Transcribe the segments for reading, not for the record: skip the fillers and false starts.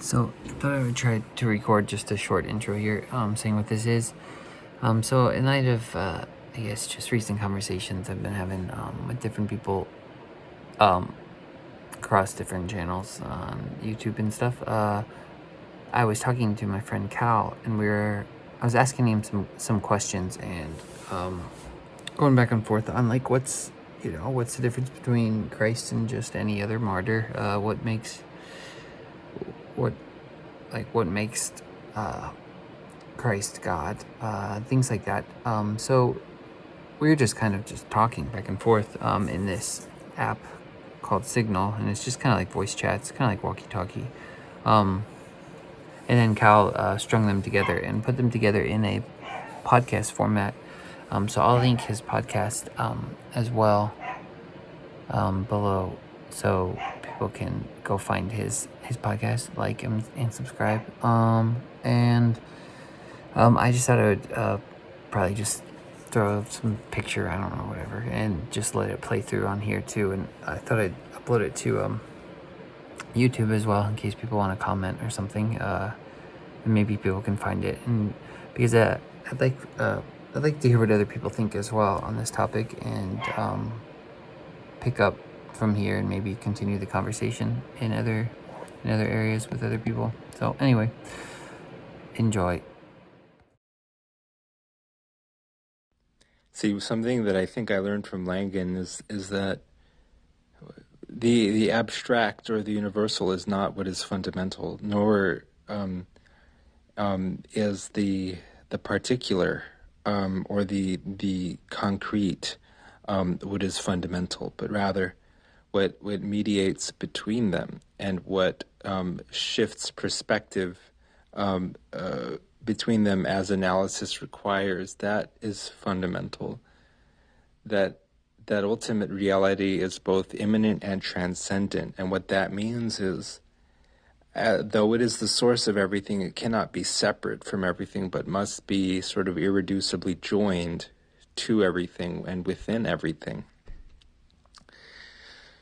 So I thought I would try to record just a short intro here, saying what this is. So in light of, I guess, just recent conversations I've been having with different people across different channels on YouTube and stuff, I was talking to my friend Kal, and I was asking him some questions and going back and forth on like what's the difference between Christ and just any other martyr? What makes Christ God, things like that. So we were just kind of just talking back and forth in this app called Signal, and it's just kind of like voice chats, kind of like walkie-talkie. And then Cal strung them together and put them together in a podcast format. So I'll link his podcast as well below, so people can go find his podcast, like him and subscribe. I just thought I would probably just throw some picture, I don't know, whatever, and just let it play through on here too. And I thought I'd upload it to YouTube as well, in case people want to comment or something, and maybe people can find it. And because I'd like to hear what other people think as well on this topic, and pick up from here and maybe continue the conversation in other areas with other people. So anyway, enjoy. See, something that I think I learned from Langan is that the abstract or the universal is not what is fundamental, nor is the particular or the concrete what is fundamental, but rather what mediates between them and what shifts perspective between them as analysis requires. That is fundamental. That ultimate reality is both immanent and transcendent, and what that means is, though it is the source of everything, it cannot be separate from everything, but must be sort of irreducibly joined to everything and within everything.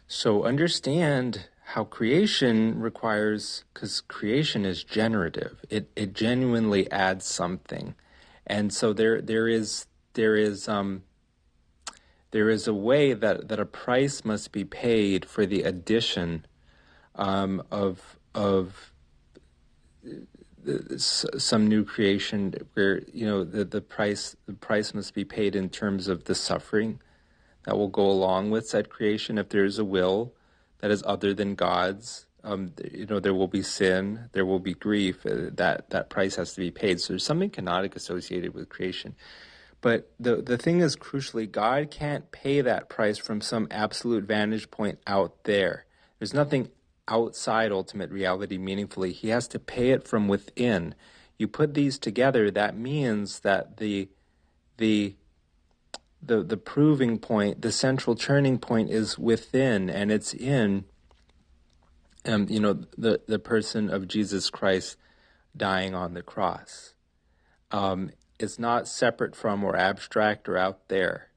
So understand how creation requires, because creation is generative. It genuinely adds something, and so there is a way that a price must be paid for the addition of some new creation, where the price must be paid in terms of the suffering that will go along with said creation. If there is a will that is other than God's, there will be sin, there will be grief. That price has to be paid. So there's something canonic associated with creation. But the thing is, crucially, God can't pay that price from some absolute vantage point out there. There's nothing outside ultimate reality meaningfully. He has to pay it from within. You put these together, that means that the proving point, the central turning point, is within, and it's in the person of Jesus Christ dying on the cross. It's not separate from or abstract or out there.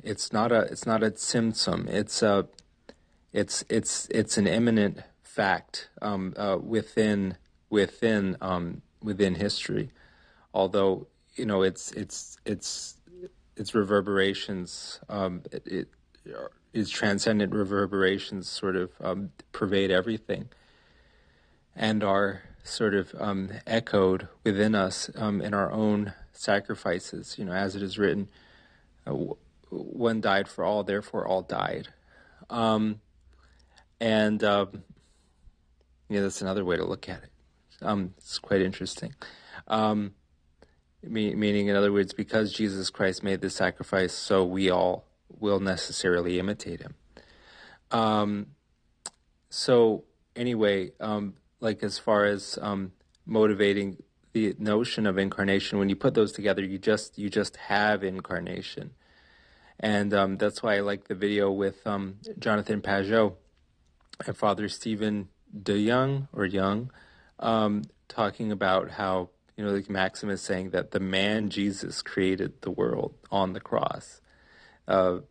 It's not a symptom. It's an imminent fact within history. Although its reverberations, its transcendent reverberations sort of pervade everything, and are sort of echoed within us in our own sacrifices. As it is written, one died for all, therefore all died. That's another way to look at it. It's quite interesting. Meaning, in other words, because Jesus Christ made the sacrifice, so we all will necessarily imitate him. So anyway, like as far as motivating the notion of incarnation, when you put those together, you just have incarnation. And that's why I like the video with Jonathan Pajot and Father Stephen Young, talking about how, like Maximus saying that the man Jesus created the world on the cross,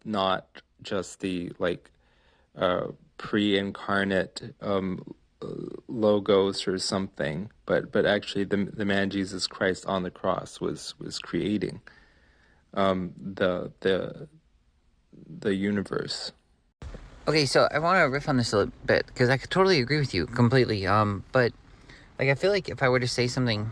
not just the pre-incarnate logos or something, but actually the man Jesus Christ on the cross was creating the universe. Okay, so I want to riff on this a little bit because I could totally agree with you completely. But like I feel like if I were to say something,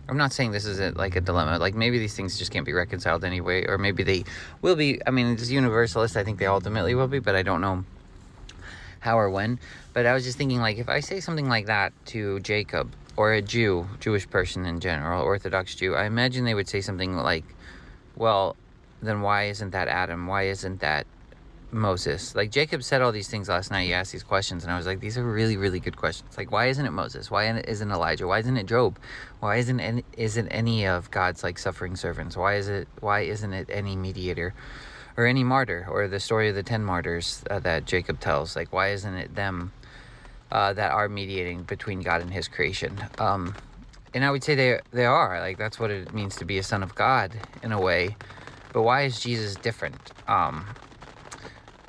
I'm not saying this is like a dilemma. Like maybe these things just can't be reconciled anyway, or maybe they will be. I mean, as universalists, I think they ultimately will be, but I don't know how or when. But I was just thinking, like, if I say something like that to Jacob or a Jewish person in general, Orthodox Jew, I imagine they would say something like, well, then why isn't that Adam? Why isn't that Moses? Like, Jacob said all these things last night. He asked these questions, and I was like, these are really, really good questions. Like, why isn't it Moses? Why isn't Elijah? Why isn't it Job? Why isn't any of God's, like, suffering servants? Why isn't it any mediator or any martyr, or the story of the 10 martyrs that Jacob tells? Like, why isn't it them that are mediating between God and his creation? And I would say they are. Like, that's what it means to be a son of God in a way. But why is Jesus different?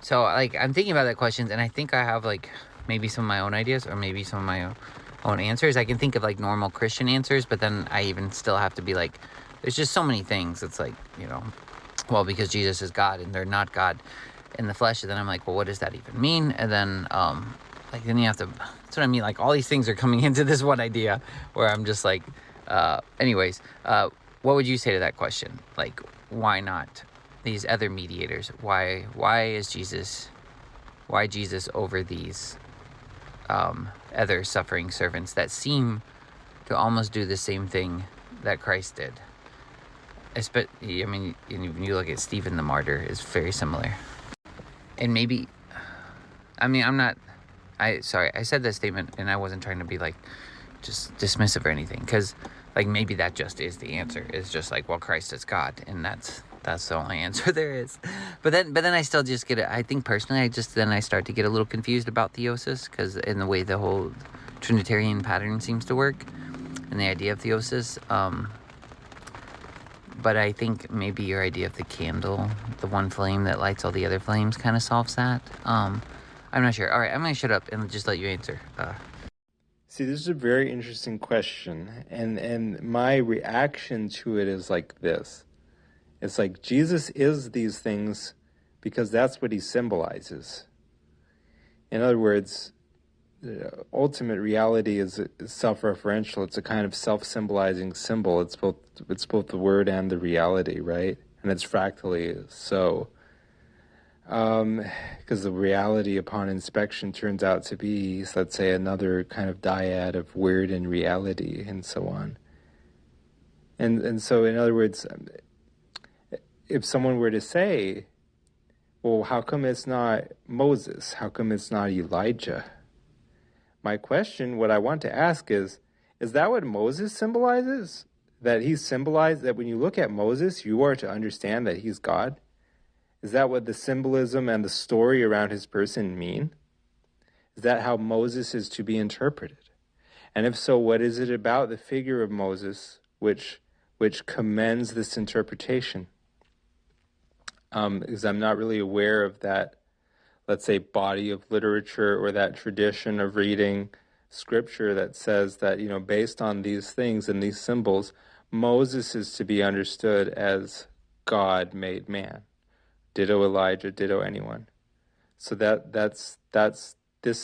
So, like, I'm thinking about that question, and I think I have, like, maybe some of my own ideas or maybe some of my own answers. I can think of, like, normal Christian answers, but then I even still have to be like, there's just so many things. It's like, well, because Jesus is God and they're not God in the flesh. And then I'm like, well, what does that even mean? And then, like, then you have to, that's what I mean. Like, all these things are coming into this one idea where I'm just like, anyways, what would you say to that question? Like, why not these other mediators? Why is Jesus over these other suffering servants that seem to almost do the same thing that Christ did? I mean, when you look at Stephen the martyr, is very similar. And maybe, I mean, I said that statement and I wasn't trying to be like just dismissive or anything, because like maybe that just is the answer. It's just like, well, Christ is God, and that's the only answer there is. But then I still just get it. I think personally, I start to get a little confused about theosis, because in the way the whole Trinitarian pattern seems to work and the idea of theosis. But I think maybe your idea of the candle, the one flame that lights all the other flames, kind of solves that. I'm not sure. All right, I'm going to shut up and just let you answer. See, this is a very interesting question, and my reaction to it is like this. It's like Jesus is these things because that's what he symbolizes. In other words, ultimate reality is self-referential. It's a kind of self-symbolizing symbol. It's both the word and the reality, right? And it's fractally so. Because the reality upon inspection turns out to be, let's say, another kind of dyad of word and reality and so on. And so, in other words, if someone were to say, well, how come it's not Moses? How come it's not Elijah? My question, what I want to ask is that what Moses symbolizes? That he symbolized, that when you look at Moses, you are to understand that he's God? Is that what the symbolism and the story around his person mean? Is that how Moses is to be interpreted? And if so, what is it about the figure of Moses which commends this interpretation? Because I'm not really aware of that, let's say, body of literature or that tradition of reading scripture that says that, based on these things and these symbols, Moses is to be understood as God made man. Ditto Elijah, ditto anyone. So this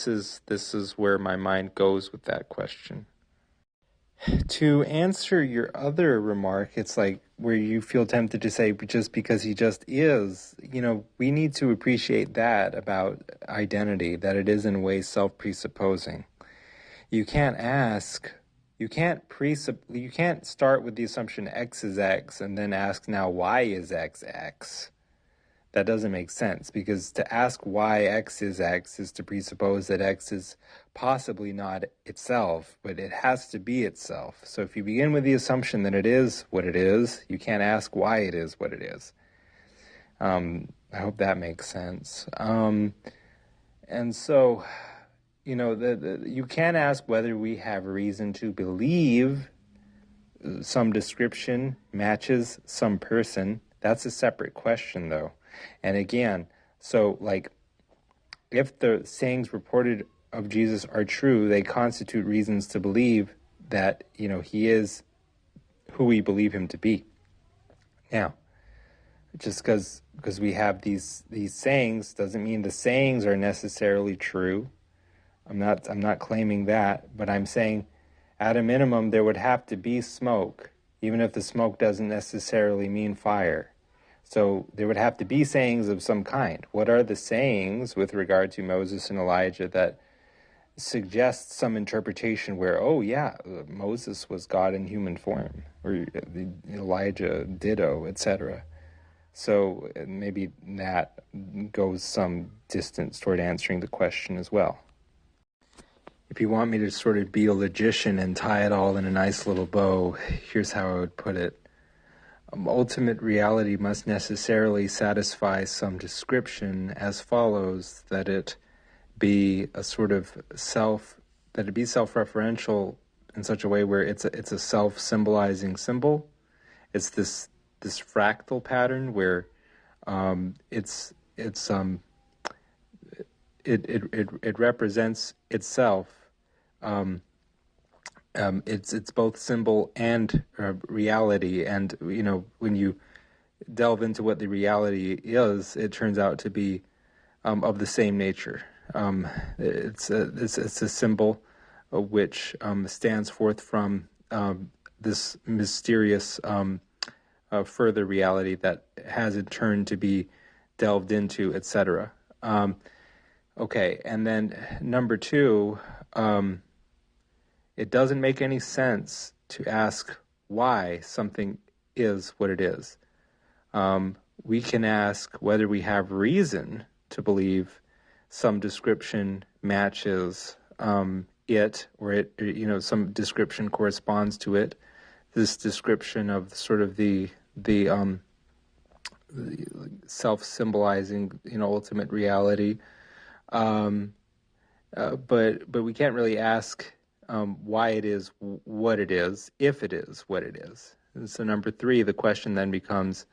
is where my mind goes with that question. To answer your other remark, it's like where you feel tempted to say just because he just is, we need to appreciate that about identity, that it is in a way self-presupposing. You can't start with the assumption X is X and then ask now why is X X? That doesn't make sense, because to ask why X is to presuppose that X is possibly not itself, but it has to be itself. So if you begin with the assumption that it is what it is, you can't ask why it is what it is. I hope that makes sense. And so, you can ask whether we have reason to believe some description matches some person. That's a separate question, though. And again, so like if the sayings reported of Jesus are true, they constitute reasons to believe that, he is who we believe him to be. Now, just because we have these sayings doesn't mean the sayings are necessarily true. I'm not claiming that, but I'm saying at a minimum there would have to be smoke, even if the smoke doesn't necessarily mean fire. So there would have to be sayings of some kind. What are the sayings with regard to Moses and Elijah that suggest some interpretation where, oh yeah, Moses was God in human form, or Elijah ditto, etc.? So maybe that goes some distance toward answering the question as well. If you want me to sort of be a logician and tie it all in a nice little bow, here's how I would put it. Ultimate reality must necessarily satisfy some description as follows: that it be a sort of that it be self-referential in such a way where it's a self-symbolizing symbol. It's this fractal pattern where it represents itself. It's both symbol and reality, and when you delve into what the reality is, it turns out to be of the same nature. It's a symbol which stands forth from this mysterious further reality that has in turn to be delved into, etc. Okay, and then number two, it doesn't make any sense to ask why something is what it is. We can ask whether we have reason to believe some description matches it, or it, some description corresponds to it. This description of sort of the self-symbolizing, ultimate reality. But we can't really ask why it is what it is, if it is what it is. And so number three, the question then becomes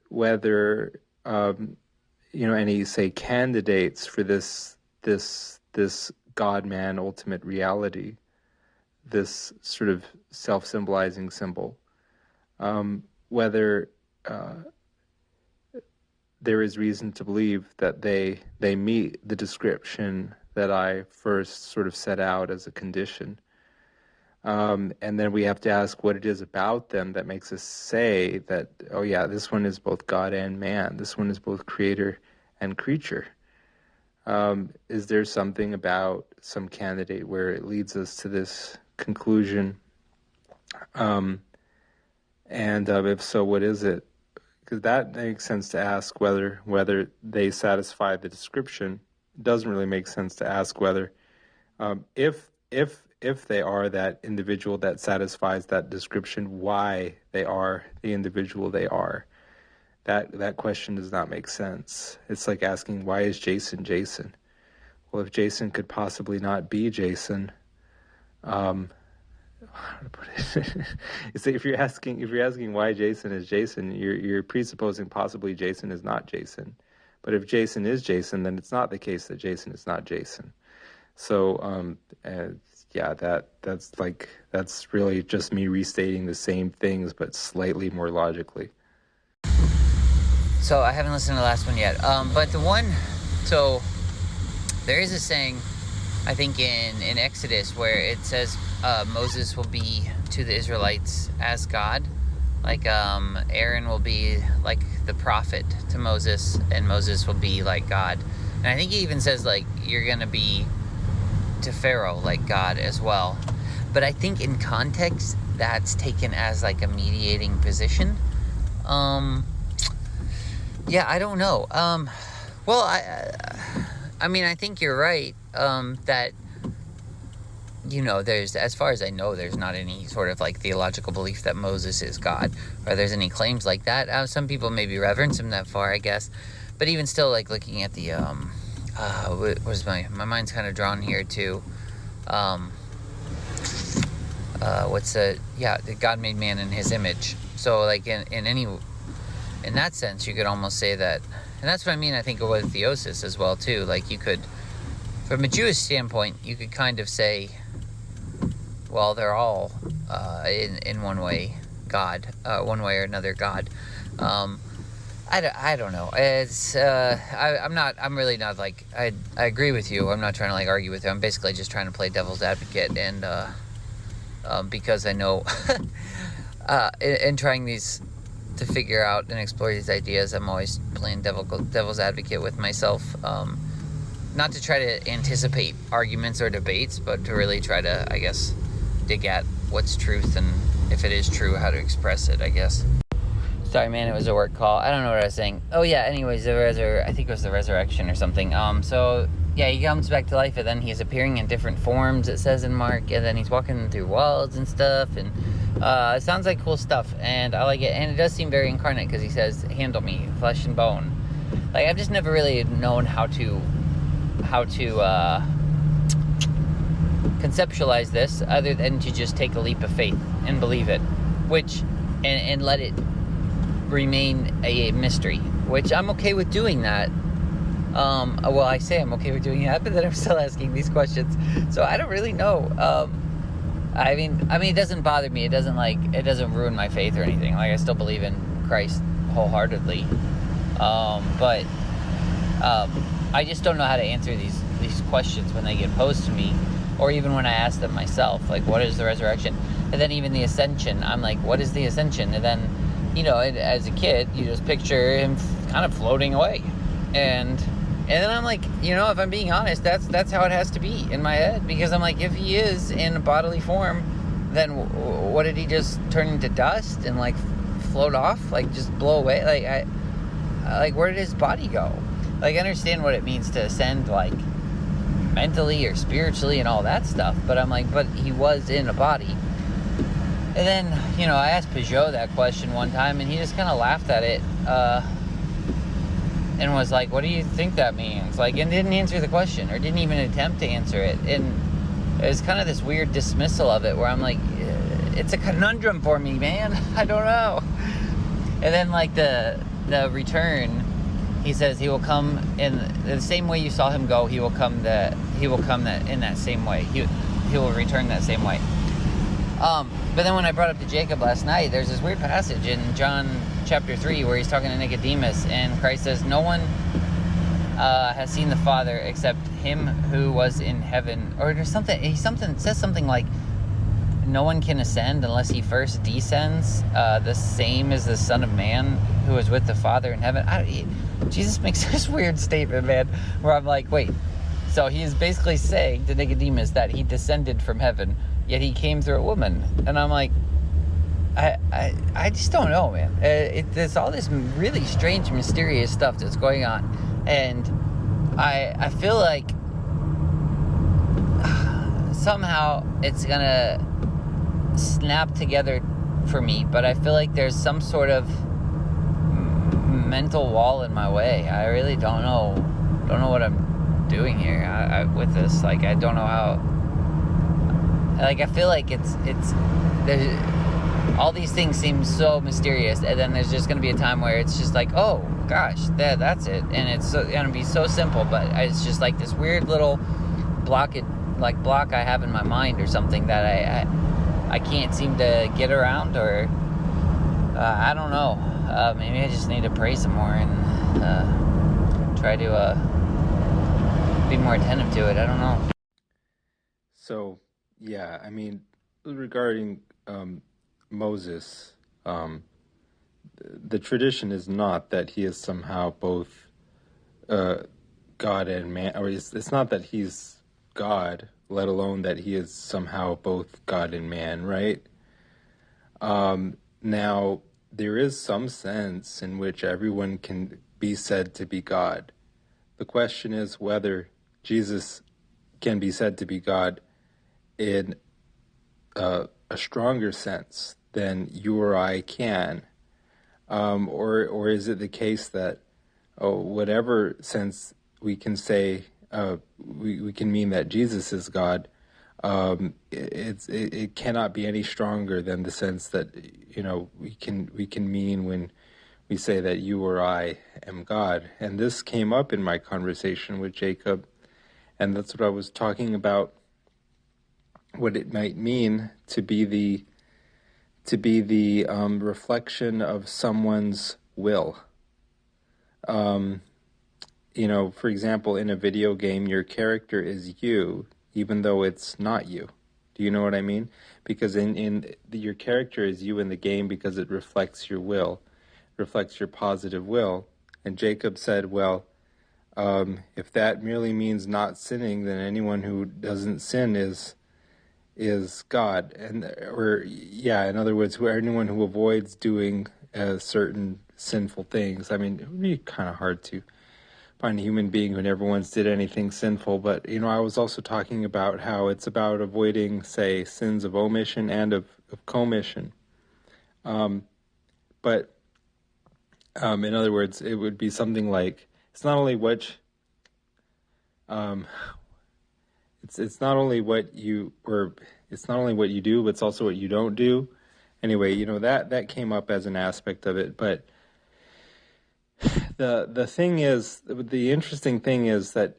whether any, say, candidates for this God-man ultimate reality, this sort of self-symbolizing symbol, whether there is reason to believe that they meet the description that I first sort of set out as a condition. And then we have to ask what it is about them that makes us say that, oh yeah, this one is both God and man. This one is both creator and creature. Is there something about some candidate where it leads us to this conclusion? And if so, what is it? Because that makes sense to ask whether they satisfy the description. It doesn't really make sense to ask whether, if they are that individual that satisfies that description, why they are the individual they are. That question does not make sense. It's like asking, why is Jason Jason? Well, if Jason could possibly not be Jason, how to put it? So if you're asking why Jason is Jason, you're presupposing possibly Jason is not Jason. But if Jason is Jason, then it's not the case that Jason is not Jason. So that's really just me restating the same things, but slightly more logically. So I haven't listened to the last one yet. But the one, so there is a saying, I think in Exodus, where it says Moses will be to the Israelites as God. Like Aaron will be like the prophet to Moses, and Moses will be like God. And I think he even says like you're going to be to Pharaoh like God as well. But I think in context, that's taken as like a mediating position. Yeah, I don't know. Well, I mean, I think you're right, that, there's, as far as I know, there's not any sort of like theological belief that Moses is God, or there's any claims like that. Some people maybe reverence him that far, I guess. But even still, like looking at the, my mind's kind of drawn here to, the God made man in his image. So like in that sense, you could almost say that, and that's what I mean, I think, with theosis as well, too. Like, you could from a Jewish standpoint, you could kind of say, well, they're all in one way God, one way or another God. I don't know. It's I'm really not like I agree with you. I'm not trying to like argue with you. I'm basically just trying to play devil's advocate, and because I know in trying these to figure out and explore these ideas, I'm always playing devil's advocate with myself. Not to try to anticipate arguments or debates, but to really try to, I guess, dig at what's truth, and if it is true, how to express it, I guess. Sorry, man, it was a work call. I don't know what I was saying. Oh, yeah, anyways, I think it was the resurrection or something. So, yeah, he comes back to life, and then he's appearing in different forms, it says in Mark, and then he's walking through walls and stuff, and it sounds like cool stuff, and I like it, and it does seem very incarnate, because he says, handle me, flesh and bone. Like, I've just never really known how to conceptualize this, other than to just take a leap of faith and believe it, and let it remain a mystery, which I'm okay with doing that. Well, I say I'm okay with doing that, but then I'm still asking these questions, so I don't really know. I mean, it doesn't bother me. It doesn't ruin my faith or anything. Like, I still believe in Christ wholeheartedly, but I just don't know how to answer these questions when they get posed to me, or even when I ask them myself, like, what is the resurrection? And then even the ascension, I'm like, what is the ascension? And then, as a kid, you just picture him kind of floating away, and then I'm like, if I'm being honest, that's how it has to be in my head, because I'm like, if he is in a bodily form, then what, did he just turn into dust and like float off, like just blow away? Like where did his body go? Like, I understand what it means to ascend, like mentally or spiritually and all that stuff, but I'm like, but he was in a body. And then, I asked Peugeot that question one time, and he just kind of laughed at it, and was like, what do you think that means? Like, and didn't answer the question, or didn't even attempt to answer it. And it was kind of this weird dismissal of it, where I'm like, it's a conundrum for me, man. I don't know. And then, like, the return, he says he will come in the same way you saw him go. He will come in that same way. He will return that same way. But then when I brought up to Jacob last night, there's this weird passage in John chapter 3 where he's talking to Nicodemus, and Christ says, no one has seen the Father except him who was in heaven. Or there's something, says something like, no one can ascend unless he first descends, the same as the Son of Man who is with the Father in heaven. Jesus makes this weird statement, man, where I'm like, wait, so he is basically saying to Nicodemus that he descended from heaven, yet he came through a woman. And I'm like, I just don't know, man. There's all this really strange, mysterious stuff that's going on, and I feel like somehow it's gonna snap together for me, but I feel like there's some sort of mental wall in my way. I really don't know what I'm doing here with this. Like, I don't know how. Like, I feel like it's all these things seem so mysterious, and then there's just going to be a time where it's just like, oh gosh, that's it, and it's going to be so simple, but it's just like this weird little block I have in my mind or something that I can't seem to get around, or I don't know. Maybe I just need to pray some more and try to be more attentive to it. I don't know. So, yeah, I mean, regarding Moses, the tradition is not that he is somehow both God and man, or it's not that he's God, let alone that he is somehow both God and man, right? Now, there is some sense in which everyone can be said to be God. The question is whether Jesus can be said to be God in a stronger sense than you or I can, or is it the case that whatever sense we can say we can mean that Jesus is God, it cannot be any stronger than the sense that we can mean when we say that you or I am God. And this came up in my conversation with Jacob, And that's what I was talking about, what it might mean to be the reflection of someone's will. For example, in a video game, your character is you, even though it's not you. Do you know what I mean? Because your character is you in the game because it reflects your will, reflects your positive will. And Jacob said, well, if that merely means not sinning, then anyone who doesn't sin is God. In other words, anyone who avoids doing certain sinful things. I mean, it would be kind of hard to find a human being who never once did anything sinful. But, I was also talking about how it's about avoiding, say, sins of omission and of commission. In other words, it would be something like, it's not only what it's not only what you do, but it's also what you don't do. Anyway, that came up as an aspect of it. But the thing is, the interesting thing is that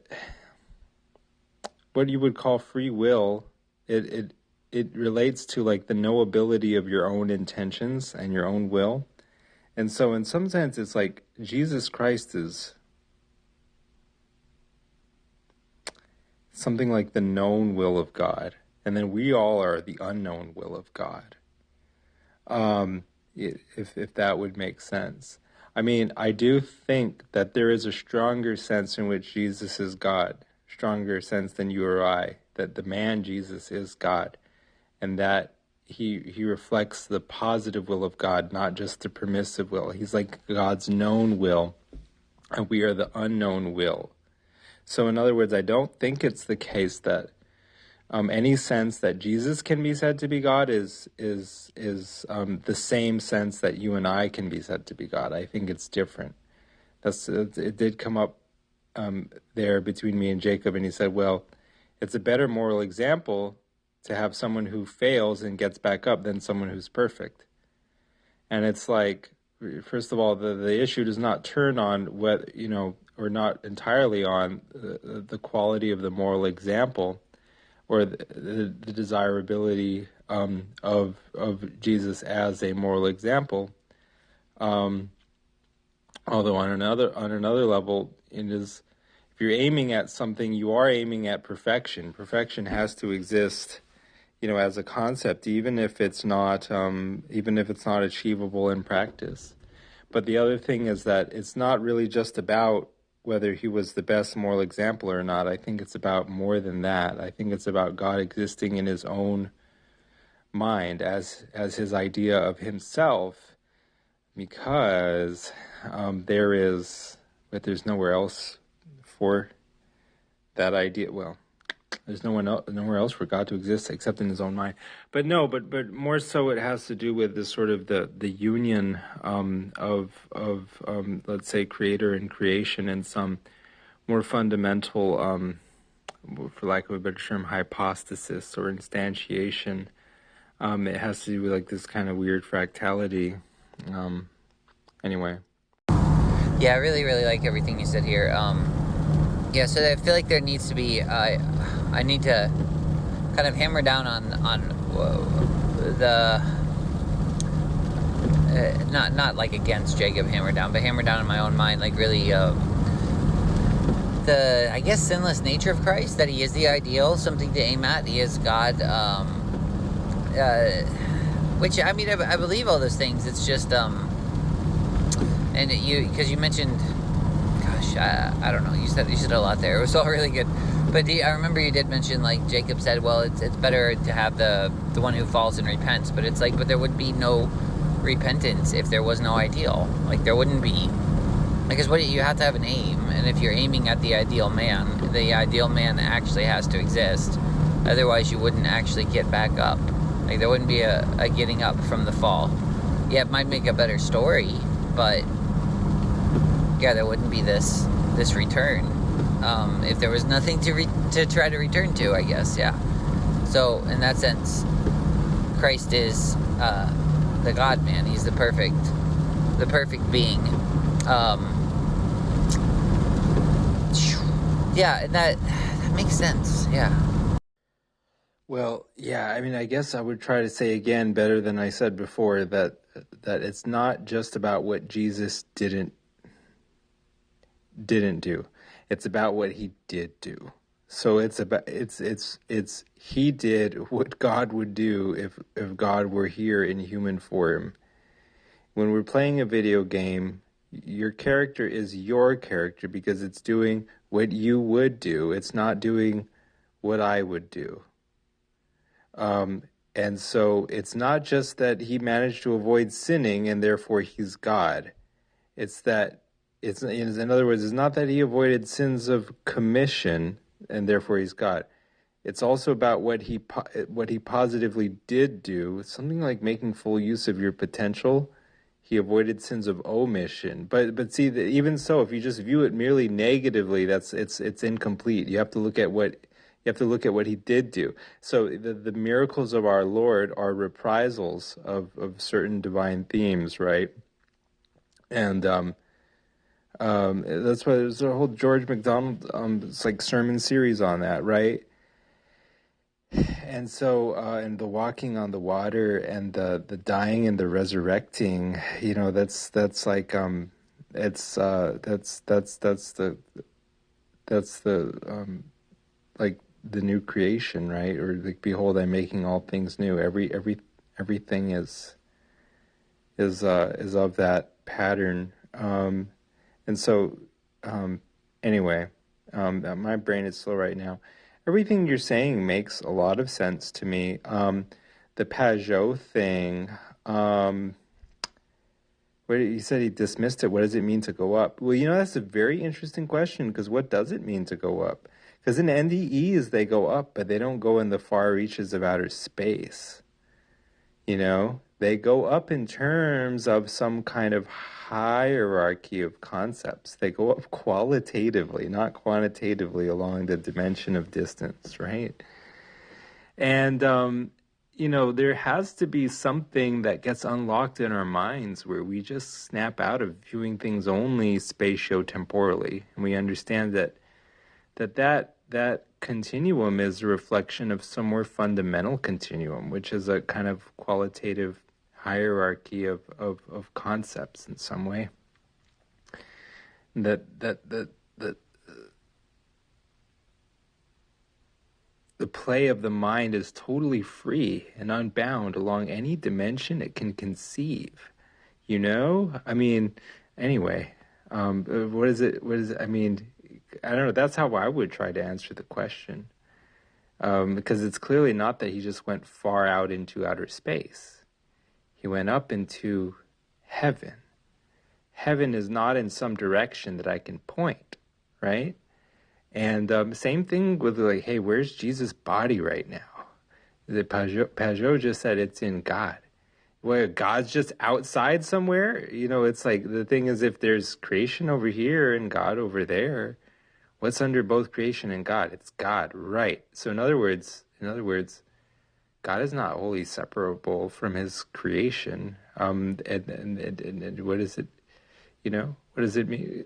what you would call free will, it relates to like the knowability of your own intentions and your own will. And so in some sense, it's like Jesus Christ is something like the known will of God, and then we all are the unknown will of God. If that would make sense. I mean, I do think that there is a stronger sense in which Jesus is God, stronger sense than you or I, that the man Jesus is God, and that he reflects the positive will of God, not just the permissive will. He's like God's known will, and we are the unknown will. So in other words, I don't think it's the case that any sense that Jesus can be said to be God is the same sense that you and I can be said to be God. I think it's different. It did come up there between me and Jacob, and he said, well, it's a better moral example to have someone who fails and gets back up than someone who's perfect. And it's like, first of all, the issue does not turn on whether, or not entirely on the quality of the moral example or the desirability of Jesus as a moral example. Although on another level, if you're aiming at something, you are aiming at perfection. Perfection has to exist, as a concept, even if it's not achievable in practice. But the other thing is that it's not really just about whether he was the best moral example or not. I think it's about more than that. I think it's about God existing in his own mind as his idea of himself, because there's nowhere else for that idea. Well, there's nowhere else for God to exist except in his own mind. But more so, it has to do with this sort of the union of let's say creator and creation and some more fundamental, for lack of a better term, hypostasis or instantiation. It has to do with like this kind of weird fractality. Anyway. Yeah, I really, really like everything you said here. So I feel like there needs to be, I need to kind of hammer down on the, not like against Jacob hammer down, but hammer down in my own mind, like really, the, I guess, sinless nature of Christ, that he is the ideal, something to aim at. He is God, which, I mean, I believe all those things. It's just, because you mentioned, I don't know, you said a lot there. It was all really good. But I remember you did mention, like, Jacob said, well, it's better to have the one who falls and repents. But it's like, but there would be no repentance if there was no ideal. Like, there wouldn't be. Because you have to have an aim. And if you're aiming at the ideal man actually has to exist. Otherwise, you wouldn't actually get back up. Like, there wouldn't be a getting up from the fall. Yeah, it might make a better story, but yeah, there wouldn't be this return if there was nothing to try to return to, I guess. Yeah. So in that sense, Christ is the God man. He's the perfect being. Yeah, and that it makes sense. Yeah. Well, yeah, I mean, I guess I would try to say again better than I said before that it's not just about what Jesus didn't do. It's about what he did do. So it's he did what God would do if God were here in human form. When we're playing a video game, your character is your character because it's doing what you would do. It's not doing what I would do. Um, and so it's not just that he managed to avoid sinning and therefore he's God. It's that in other words, it's not that he avoided sins of commission and therefore he's God. It's also about what he positively did do, something like making full use of your potential. He avoided sins of omission. But see, even so, if you just view it merely negatively, it's incomplete. You have to look at what he did do. So the miracles of our Lord are reprisals of certain divine themes, right? And that's why there's a whole George MacDonald it's like sermon series on that, right? And so, and the walking on the water and the dying and the resurrecting, that's like that's the like the new creation, right? Or like, behold, I'm making all things new. Everything is of that pattern. And so, anyway, my brain is slow right now. Everything you're saying makes a lot of sense to me. The Pajot thing, he said he dismissed it. What does it mean to go up? Well, that's a very interesting question, because what does it mean to go up? Because in NDEs, they go up, but they don't go in the far reaches of outer space. They go up in terms of some kind of hierarchy of concepts. They go up qualitatively, not quantitatively, along the dimension of distance, right? And, there has to be something that gets unlocked in our minds where we just snap out of viewing things only spatio-temporally. And we understand that continuum is a reflection of some more fundamental continuum, which is a kind of qualitative hierarchy of concepts in some way. That the play of the mind is totally free and unbound along any dimension it can conceive. I mean, anyway, what is it? I mean, I don't know. That's how I would try to answer the question. Because it's clearly not that he just went far out into outer space. He went up into heaven. Heaven is not in some direction that I can point, right? And same thing with like, hey, where's Jesus' body right now? The Pajot just said it's in God. Where God's just outside somewhere? It's like, the thing is, if there's creation over here and God over there, what's under both creation and God? It's God, right? So in other words, God is not wholly separable from his creation. And what is it? What does it mean?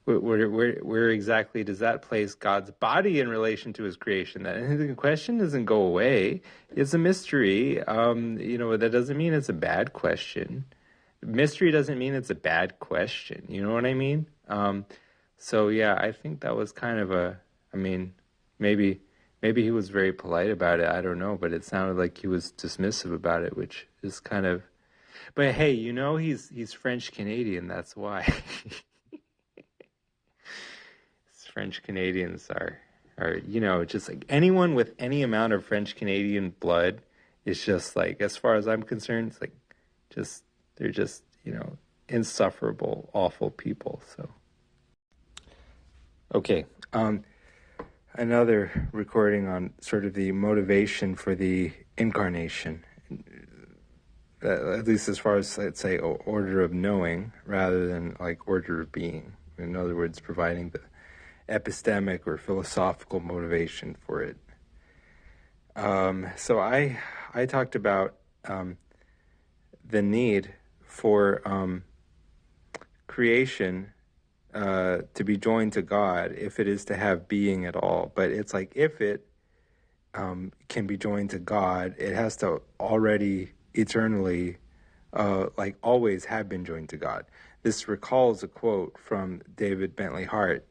Where exactly does that place God's body in relation to his creation? The question doesn't go away. It's a mystery. That doesn't mean it's a bad question. Mystery doesn't mean it's a bad question. You know what I mean? So yeah, I think that was kind of maybe he was very polite about it. I don't know, but it sounded like he was dismissive about it, which is kind of. But hey, he's French Canadian. That's why. French Canadians are just like anyone with any amount of French Canadian blood is just like, as far as I'm concerned, it's like they're just insufferable, awful people. So okay, another recording on sort of the motivation for the incarnation, at least as far as, let's say, order of knowing rather than like order of being. In other words, providing the epistemic or philosophical motivation for it. So I talked about the need for creation to be joined to God if it is to have being at all. But it's like if it can be joined to God, it has to already eternally, like always have been joined to God. This recalls a quote from David Bentley Hart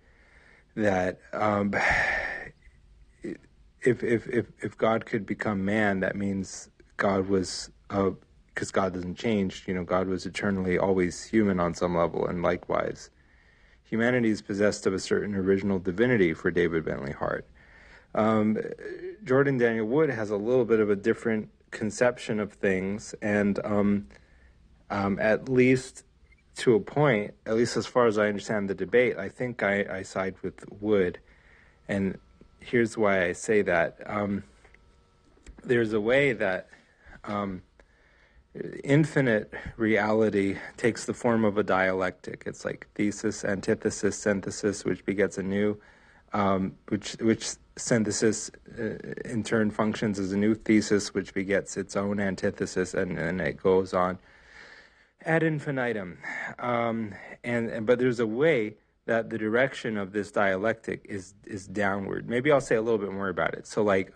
that if God could become man, that means God was, because God doesn't change, God was eternally always human on some level, and likewise, humanity is possessed of a certain original divinity for David Bentley Hart. Jordan Daniel Wood has a little bit of a different conception of things, and at least to a point, at least as far as I understand the debate, I think I side with Wood, and here's why I say that. There's a way that infinite reality takes the form of a dialectic. It's like thesis, antithesis, synthesis, which begets a new, which synthesis in turn functions as a new thesis, which begets its own antithesis, and it goes on ad infinitum. But there's a way that the direction of this dialectic is downward. Maybe I'll say a little bit more about it. So like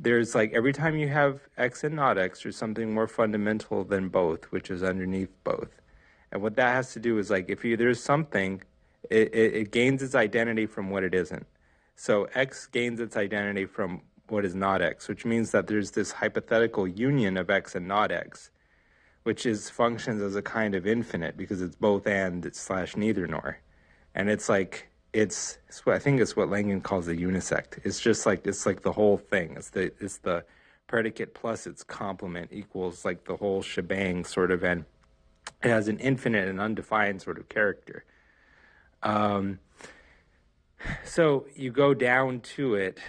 there's like every time you have X and not X, there's something more fundamental than both, which is underneath both. And what that has to do is like if there's something, it gains its identity from what it isn't. So X gains its identity from what is not X, which means that there's this hypothetical union of X and not X, which functions as a kind of infinite because it's both and / neither nor. And it's like, I think it's what Langen calls a unisect. It's just like, it's like the whole thing. It's the predicate plus its complement equals like the whole shebang sort of, and it has an infinite and undefined sort of character. So you go down to it,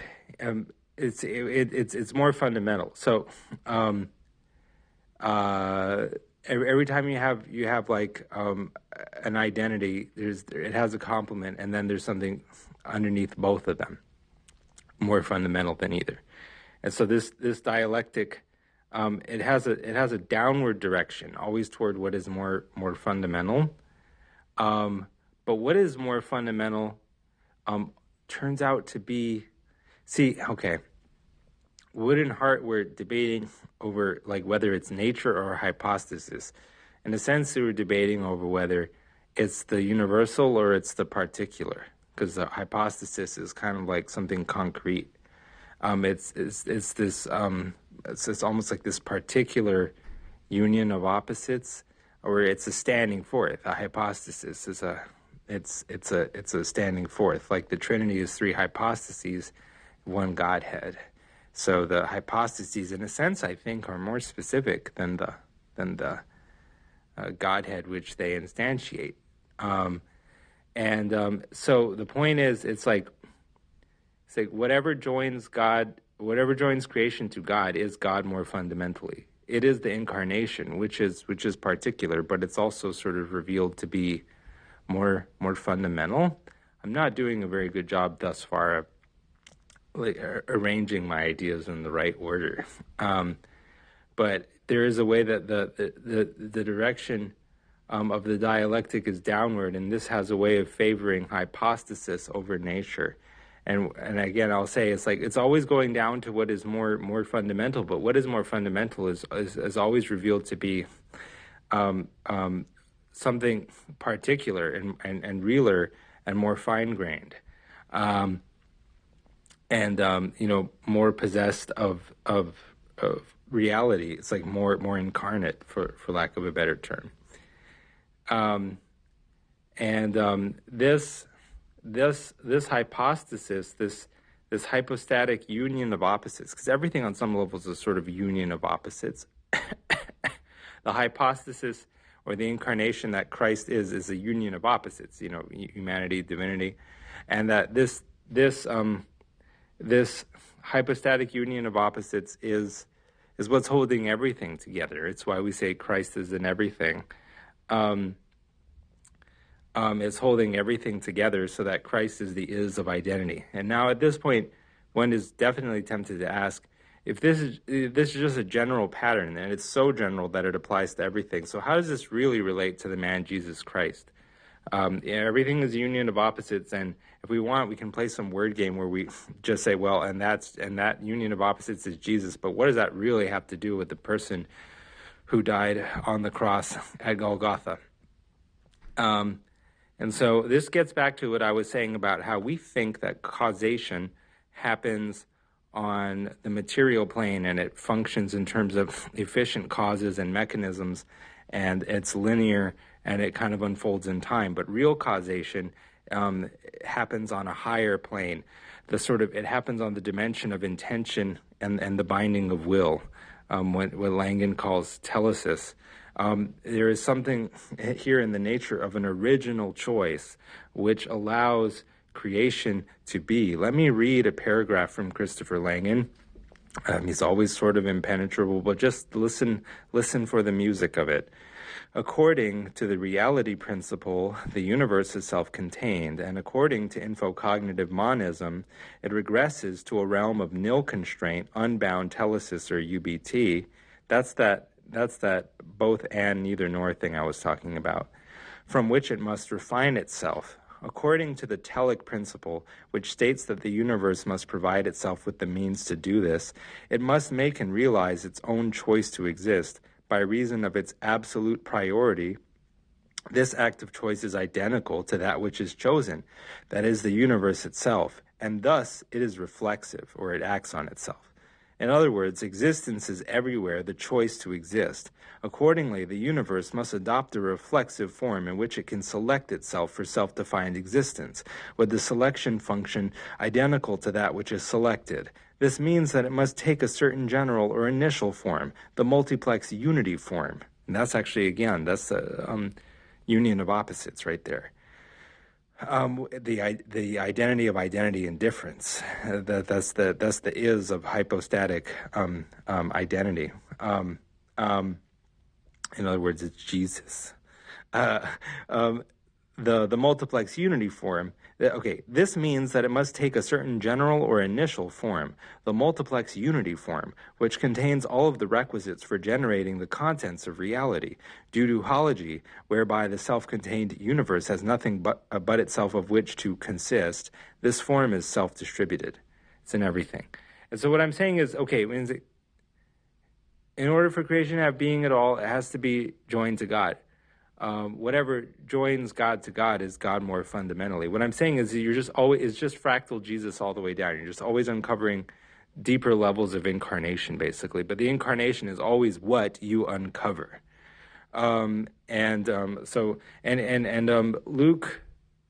it's more fundamental. So, every time you have like an identity, it has a complement, and then there's something underneath both of them, more fundamental than either. And so this dialectic, it has a downward direction, always toward what is more fundamental. But what is more fundamental turns out to be, Wood and Hart were debating over like whether it's nature or hypostasis. In a sense, they were debating over whether it's the universal or it's the particular, because the hypostasis is kind of like something concrete. It's almost like this particular union of opposites, or it's a standing forth. A hypostasis is it's a standing forth. Like the Trinity is three hypostases, one Godhead. So the hypostases, in a sense, I think, are more specific than the Godhead which they instantiate. So the point is, it's like whatever joins creation to God is God more fundamentally. It is the incarnation, which is particular, but it's also sort of revealed to be more fundamental. I'm not doing a very good job thus far of arranging my ideas in the right order, but there is a way that the direction of the dialectic is downward, and this has a way of favoring hypostasis over nature. And again, I'll say it's always going down to what is more fundamental. But what is more fundamental is always revealed to be something particular and realer and more fine grained. More possessed of reality. It's like more incarnate, for lack of a better term. This hypostasis, this hypostatic union of opposites, because everything on some levels is sort of union of opposites. The hypostasis or the incarnation that Christ is a union of opposites. Humanity, divinity, and that this hypostatic union of opposites is what's holding everything together. It's why we say Christ is in everything. It's holding everything together so that Christ is the is of identity. And now at this point, one is definitely tempted to ask, if this is just a general pattern, and it's so general that it applies to everything, so how does this really relate to the man Jesus Christ? Everything is a union of opposites, and if we want, we can play some word game where we just say, well, and that union of opposites is Jesus. But what does that really have to do with the person who died on the cross at Golgotha? And so this gets back to what I was saying about how we think that causation happens on the material plane and it functions in terms of efficient causes and mechanisms, and it's linear and it kind of unfolds in time. But real causation happens on a higher plane. It happens on the dimension of intention and the binding of will, what Langen calls telesis. There is something here in the nature of an original choice which allows creation to be. Let me read a paragraph from Christopher Langen. He's always sort of impenetrable, but just listen for the music of it. According to the reality principle, the universe is self-contained, and according to infocognitive monism, it regresses to a realm of nil constraint, unbound telesis, or UBT. That's that both and neither nor thing I was talking about, from which it must refine itself. According to the telic principle, which states that the universe must provide itself with the means to do this, it must make and realize its own choice to exist. By reason of its absolute priority, this act of choice is identical to that which is chosen, that is, the universe itself, and thus it is reflexive, or it acts on itself. In other words, existence is everywhere the choice to exist. Accordingly, the universe must adopt a reflexive form in which it can select itself for self-defined existence, with the selection function identical to that which is selected. This means that it must take a certain general or initial form, the multiplex unity form. And that's actually, again, that's the union of opposites right there. The identity of identity and difference. That's the is of hypostatic identity. In other words, it's Jesus. The multiplex unity form. Okay, this means that it must take a certain general or initial form, the multiplex unity form, which contains all of the requisites for generating the contents of reality, due to hology, whereby the self-contained universe has nothing but itself of which to consist. This form is self-distributed. It's in everything. And so what I'm saying is, okay, in order for creation to have being at all, it has to be joined to God. Whatever joins God to God is God more fundamentally. What I'm saying is it's just fractal Jesus all the way down. You're just always uncovering deeper levels of incarnation, basically. But the incarnation is always what you uncover.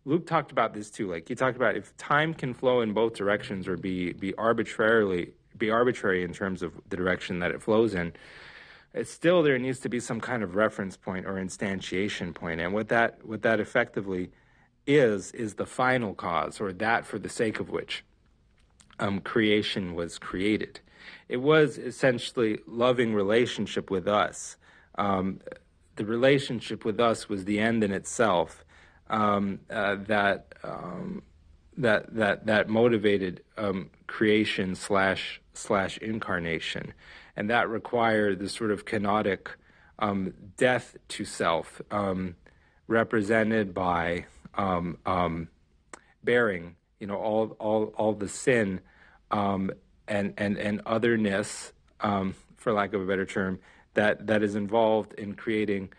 Luke talked about this too. Like he talked about if time can flow in both directions or be arbitrary in terms of the direction that it flows in. It's still there needs to be some kind of reference point or instantiation point, and what that effectively is the final cause, or that for the sake of which creation was created. It was essentially loving relationship with us. The relationship with us was the end in itself that motivated creation slash incarnation. And that required this sort of kenotic death to self, represented by bearing, all the sin and otherness, for lack of a better term, that is involved in creating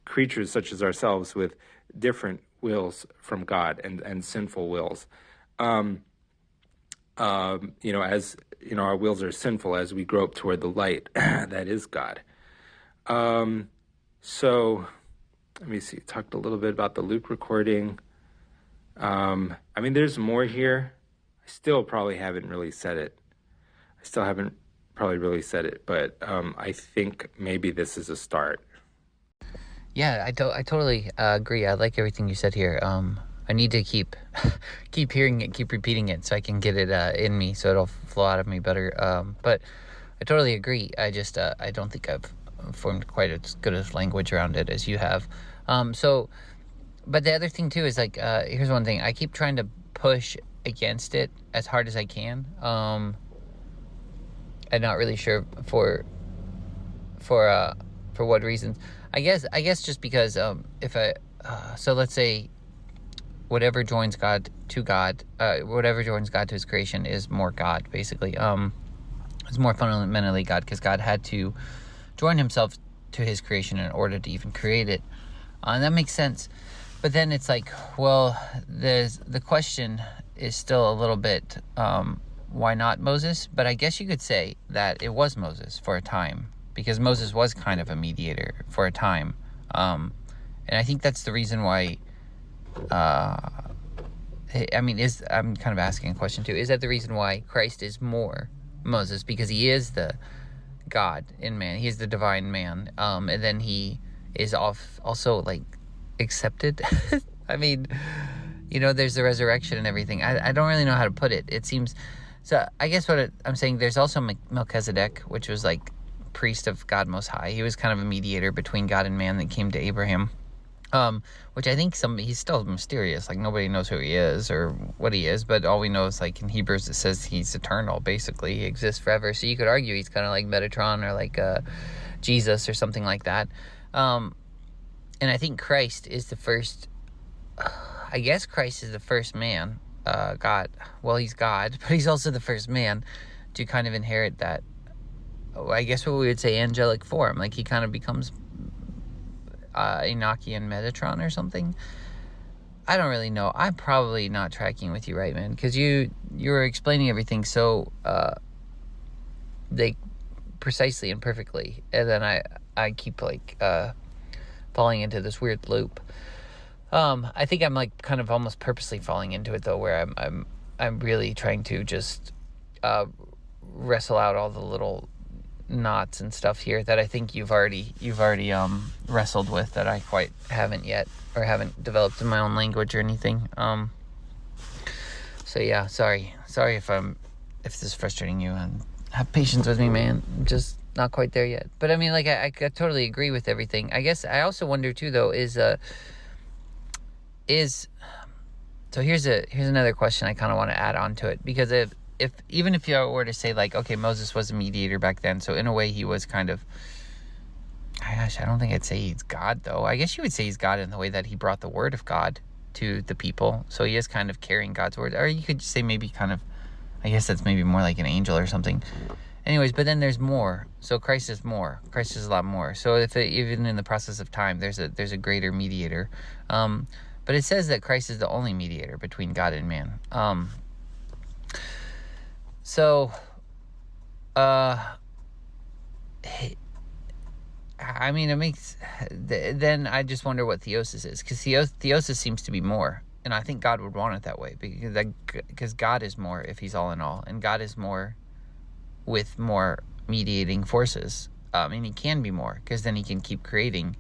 creatures such as ourselves with different wills from God and sinful wills. As our wills are sinful as we grope toward the light that is God. So let me see. Talked a little bit about the Luke recording. There's more here. I still probably haven't really said it. But I think maybe this is a start. Yeah, I totally agree. I like everything you said here. I need to keep hearing it, keep repeating it, so I can get it in me, so it'll flow out of me better. But I totally agree. I just I don't think I've formed quite as good as language around it as you have. But the other thing too is here's one thing. I keep trying to push against it as hard as I can. I'm not really sure for For what reasons? I guess just because if I so let's say whatever joins God to God, whatever joins God to His creation is more God, basically. It's more fundamentally God, because God had to join Himself to His creation in order to even create it, and that makes sense. But then it's like, well, the question is still a little bit, why not Moses? But I guess you could say that it was Moses for a time, because Moses was kind of a mediator for a time, and I think that's the reason why. I'm kind of asking a question too. Is that the reason why Christ is more Moses? Because He is the God in man. He is the divine man. And then He is also like accepted. I mean, there's the resurrection and everything. I don't really know how to put it. It seems, so I guess I'm saying, there's also Melchizedek, which was like priest of God Most High. He was kind of a mediator between God and man that came to Abraham. Which I think he's still mysterious. Like, nobody knows who he is or what he is, but all we know is, like, in Hebrews it says he's eternal, basically. He exists forever. So you could argue he's kind of like Metatron or like Jesus or something like that. And I think Christ is the first, I guess Christ is the first man, God. Well, he's God, but he's also the first man to kind of inherit that, I guess what we would say, angelic form. Like, he kind of becomes Enochian Metatron or something. I don't really know. I'm probably not tracking with you, right, man? Because you were explaining everything so precisely and perfectly, and then I keep like falling into this weird loop. I think I'm like kind of almost purposely falling into it though, where I'm really trying to just wrestle out all the little knots and stuff here that I think you've already wrestled with, that I quite haven't yet, or haven't developed in my own language or anything. So yeah, sorry if this is frustrating you, and have patience with me, man. I'm just not quite there yet. But I mean, like, I totally agree with everything. I guess I also wonder too though, so here's another question I kind of want to add on to it, because even if you were to say, like, okay, Moses was a mediator back then, so in a way he was kind of, gosh, I don't think I'd say he's God though. I guess you would say he's God in the way that he brought the word of God to the people, so he is kind of carrying God's word. Or you could say maybe kind of, I guess that's maybe more like an angel or something. Anyways, but then there's more. So Christ is more. Christ is a lot more. So even in the process of time, there's a greater mediator. But it says that Christ is the only mediator between God and man. So, I mean, it makes, then I just wonder what theosis is, because theosis seems to be more, and I think God would want it that way, because God is more if he's all in all, and God is more with more mediating forces, and he can be more, because then he can keep creating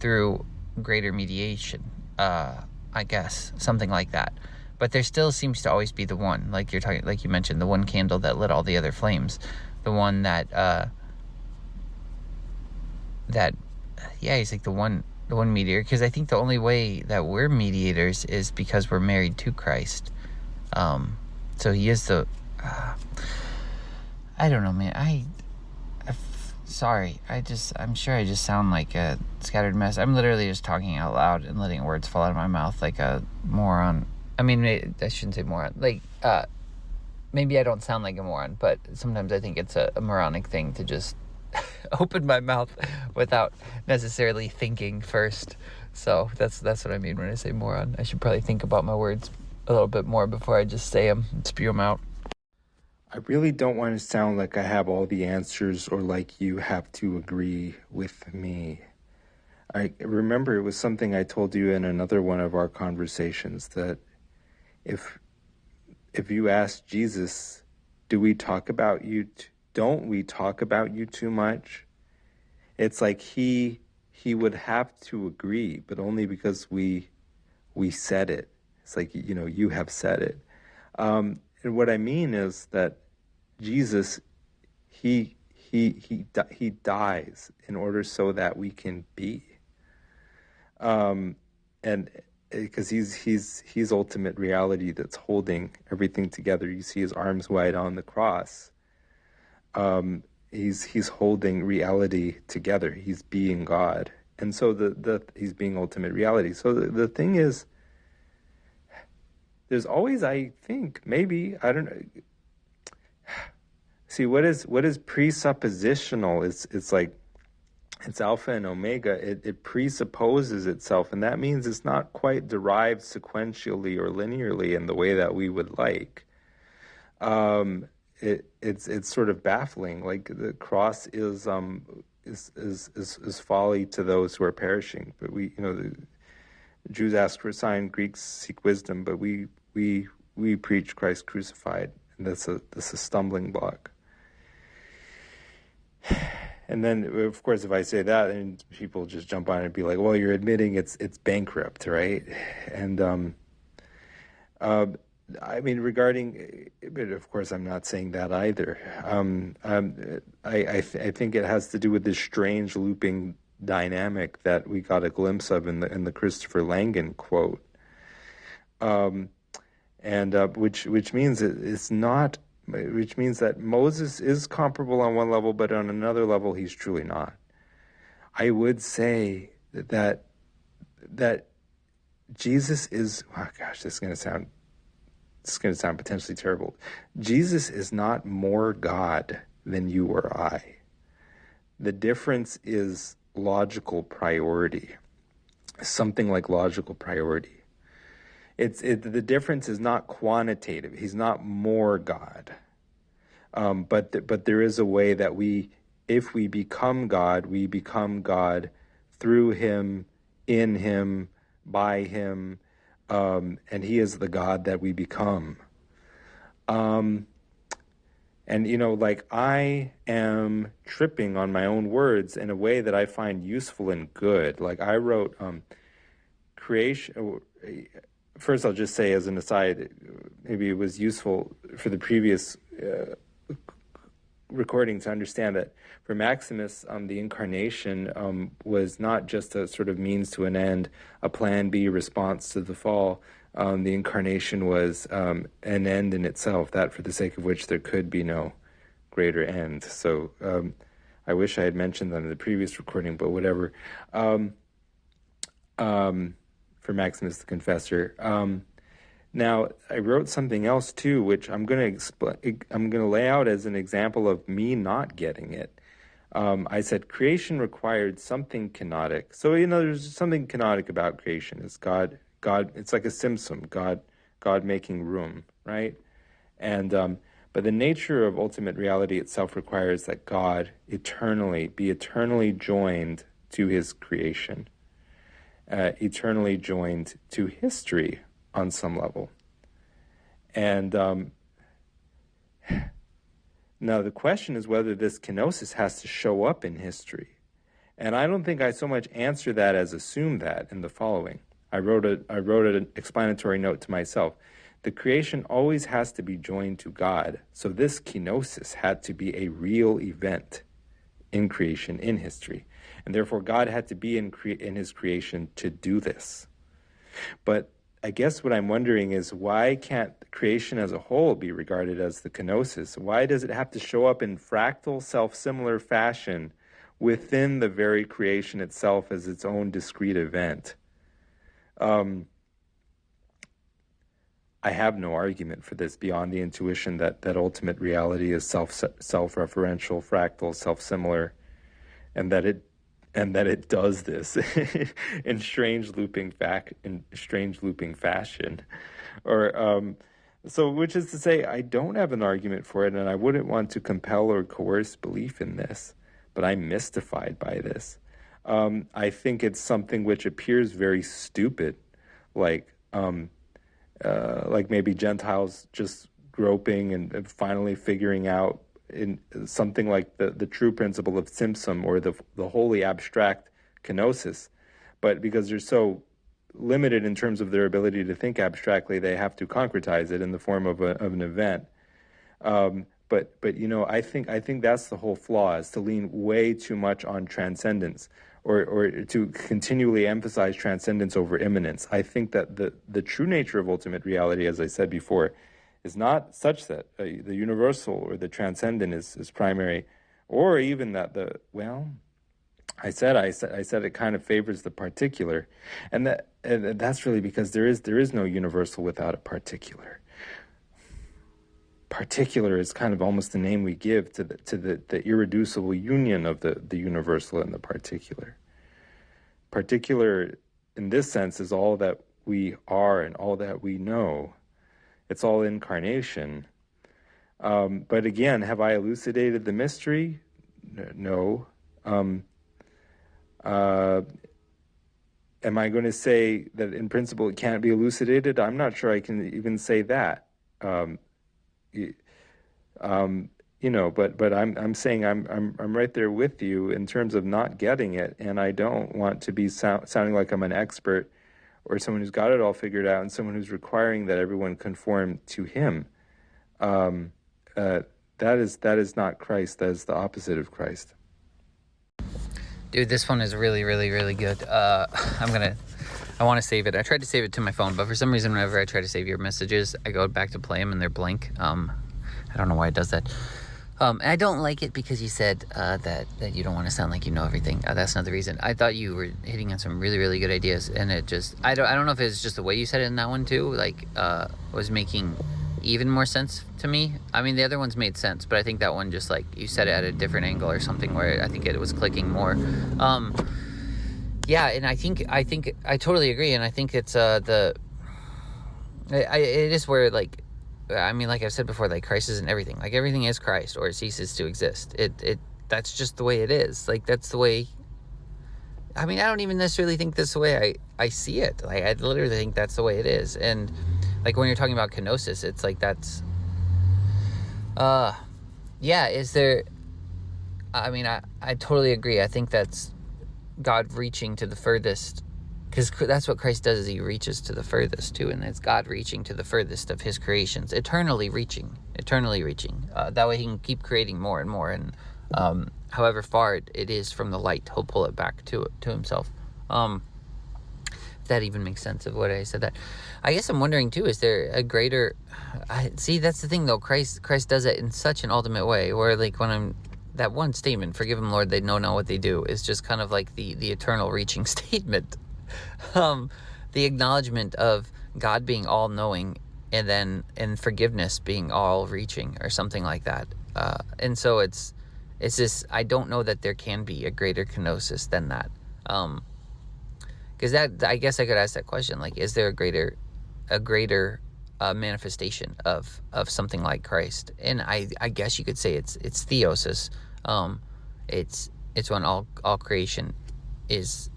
through greater mediation, I guess, something like that. But there still seems to always be the one, like you mentioned, the one candle that lit all the other flames, the one that he's like the one mediator. Because I think the only way that we're mediators is because we're married to Christ. So he is the. I don't know, man. Sorry. I'm sure I just sound like a scattered mess. I'm literally just talking out loud and letting words fall out of my mouth like a moron. I mean, I shouldn't say moron. Like, maybe I don't sound like a moron, but sometimes I think it's a moronic thing to just open my mouth without necessarily thinking first. So that's what I mean when I say moron. I should probably think about my words a little bit more before I just say them and spew them out. I really don't want to sound like I have all the answers or like you have to agree with me. I remember it was something I told you in another one of our conversations, that if you ask Jesus, don't we talk about you too much? It's like he would have to agree, but only because we said it. It's like, you have said it. And what I mean is that Jesus, he dies in order so that we can be. And because he's ultimate reality that's holding everything together. You see his arms wide on the cross. he's holding reality together. He's being God, and so he's being ultimate reality. So the thing is, there's always, I think, maybe, I don't know. See, what is presuppositional? It's like, it's alpha and omega. It presupposes itself, and that means it's not quite derived sequentially or linearly in the way that we would like. It's sort of baffling. Like the cross is folly to those who are perishing. But the Jews ask for a sign, Greeks seek wisdom, but we preach Christ crucified, and that's a stumbling block. And then, of course, if I say that, then people just jump on it and be like, "Well, you're admitting it's bankrupt, right?" And I mean, regarding, but of course, I'm not saying that either. I think it has to do with this strange looping dynamic that we got a glimpse of in the Christopher Langan quote, and which means it's not. Which means that Moses is comparable on one level, but on another level, he's truly not. I would say that Jesus is. Oh gosh, this is going to sound potentially terrible. Jesus is not more God than you or I. The difference is logical priority. Something like logical priority. The difference is not quantitative. He's not more God. But there is a way that if we become God, we become God through him, in him, by him, and he is the God that we become. And like I am tripping on my own words in a way that I find useful and good. Like I wrote creation. First, I'll just say as an aside, maybe it was useful for the previous recording to understand that for Maximus, the incarnation was not just a sort of means to an end, a plan B response to the fall. The incarnation was an end in itself, that for the sake of which there could be no greater end. So I wish I had mentioned that in the previous recording, but whatever. For Maximus the Confessor. Now, I wrote something else too, which I'm going to lay out as an example of me not getting it. I said creation required something kenotic. So there's something kenotic about creation. It's God. It's like a Simpson. God making room, right? And but the nature of ultimate reality itself requires that God be eternally joined to his creation. Eternally joined to history on some level. And now the question is whether this kenosis has to show up in history. And I don't think I so much answer that as assume that in the following. I wrote an explanatory note to myself. The creation always has to be joined to God. So this kenosis had to be a real event in creation, in history. And therefore, God had to be in his creation to do this. But I guess what I'm wondering is, why can't creation as a whole be regarded as the kenosis? Why does it have to show up in fractal, self-similar fashion within the very creation itself as its own discrete event? I have no argument for this beyond the intuition that ultimate reality is self-referential, fractal, self-similar, and that it does this in strange looping fashion, or so, which is to say, I don't have an argument for it, and I wouldn't want to compel or coerce belief in this, but I'm mystified by this. I think it's something which appears very stupid, like maybe Gentiles just groping and finally figuring out in something like the true principle of Simpson, or the wholly abstract kenosis. But because they're so limited in terms of their ability to think abstractly, they have to concretize it in the form of an event. But I think that's the whole flaw, is to lean way too much on transcendence, or to continually emphasize transcendence over immanence. I think that the true nature of ultimate reality, as I said before, is not such that the universal or the transcendent is primary, or even that I said it kind of favors the particular, and that's really because there is no universal without a particular. Particular is kind of almost the name we give to the irreducible union of the universal and the particular. Particular, in this sense, is all that we are and all that we know. It's all incarnation. But again, have I elucidated the mystery? No. Am I going to say that in principle it can't be elucidated? I'm not sure I can even say that. But I'm saying I'm right there with you in terms of not getting it, and I don't want to be sounding like I'm an expert or someone who's got it all figured out and someone who's requiring that everyone conform to him. That is not Christ. That is the opposite of Christ. Dude, this one is really, really, really good. I want to save it. I tried to save it to my phone, but for some reason, whenever I try to save your messages, I go back to play them and they're blank. I don't know why it does that. And I don't like it because you said that you don't want to sound like you know everything. That's not the reason. I thought you were hitting on some really, really good ideas, and it just I don't know if it's just the way you said it in that one too, like was making even more sense to me. I mean, the other ones made sense, but I think that one just like you said it at a different angle or something where I think it was clicking more. Yeah, and I think I totally agree, and I think it's it is where like. I mean, like I've said before, like Christ isn't everything. Like everything is Christ, or it ceases to exist. That's just the way it is. Like that's the way. I mean, I don't even necessarily think that's the way I see it. Like I literally think that's the way it is. And like when you're talking about kenosis, it's like that's. Yeah. Is there? I mean, I totally agree. I think that's God reaching to the furthest. Because that's what Christ does, is he reaches to the furthest too, and it's God reaching to the furthest of his creations, eternally reaching. That way he can keep creating more and more, and however far it is from the light, he'll pull it back to himself. If that even makes sense of what I said that. I guess I'm wondering too, is there a greater... see, that's the thing though, Christ does it in such an ultimate way, where like when I'm... That one statement, forgive them, Lord, they know not what they do, is just kind of like the eternal reaching statement. The acknowledgement of God being all-knowing and forgiveness being all-reaching or something like that. And so it's this, I don't know that there can be a greater kenosis than that. Because that, I guess I could ask that question, like, is there a greater manifestation of something like Christ? And I guess you could say it's theosis. It's when all creation is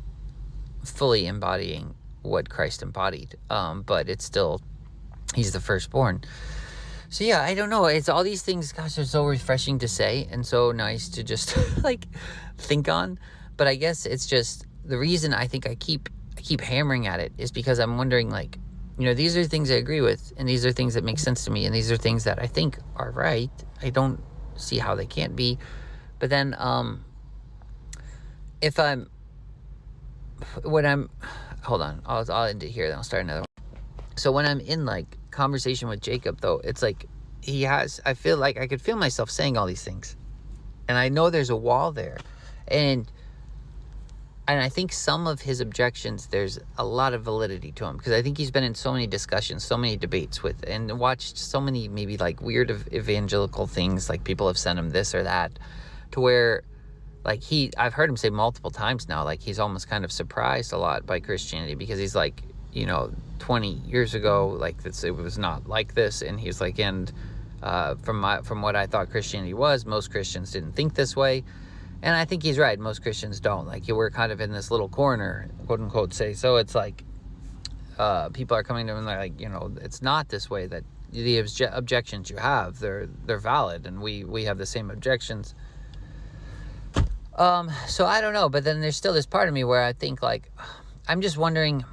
fully embodying what Christ embodied, but it's still, he's the firstborn. So yeah, I don't know, it's all these things, gosh, they're so refreshing to say and so nice to just like think on. But I guess it's just the reason I think I keep hammering at it is because I'm wondering, like, you know, these are things I agree with, and these are things that make sense to me, and these are things that I think are right. I don't see how they can't be. But then hold on, I'll end it here, then I'll start another one. So when I'm in like conversation with Jacob though, it's like I feel like I could feel myself saying all these things, and I know there's a wall there, and I think some of his objections, there's a lot of validity to him, because I think he's been in so many discussions, so many debates with, and watched so many maybe like weird evangelical things, like people have sent him this or that, to where like I've heard him say multiple times now, like he's almost kind of surprised a lot by Christianity, because he's like, you know, 20 years ago, like it was not like this, and he's like, and from what I thought Christianity was, most Christians didn't think this way. And I think he's right. Most Christians don't. Like, we're kind of in this little corner, quote unquote, say. So it's like people are coming to him and they're like, you know, it's not this way. That the objections you have, they're valid, and we have the same objections. So I don't know. But then there's still this part of me where I think, like, I'm just wondering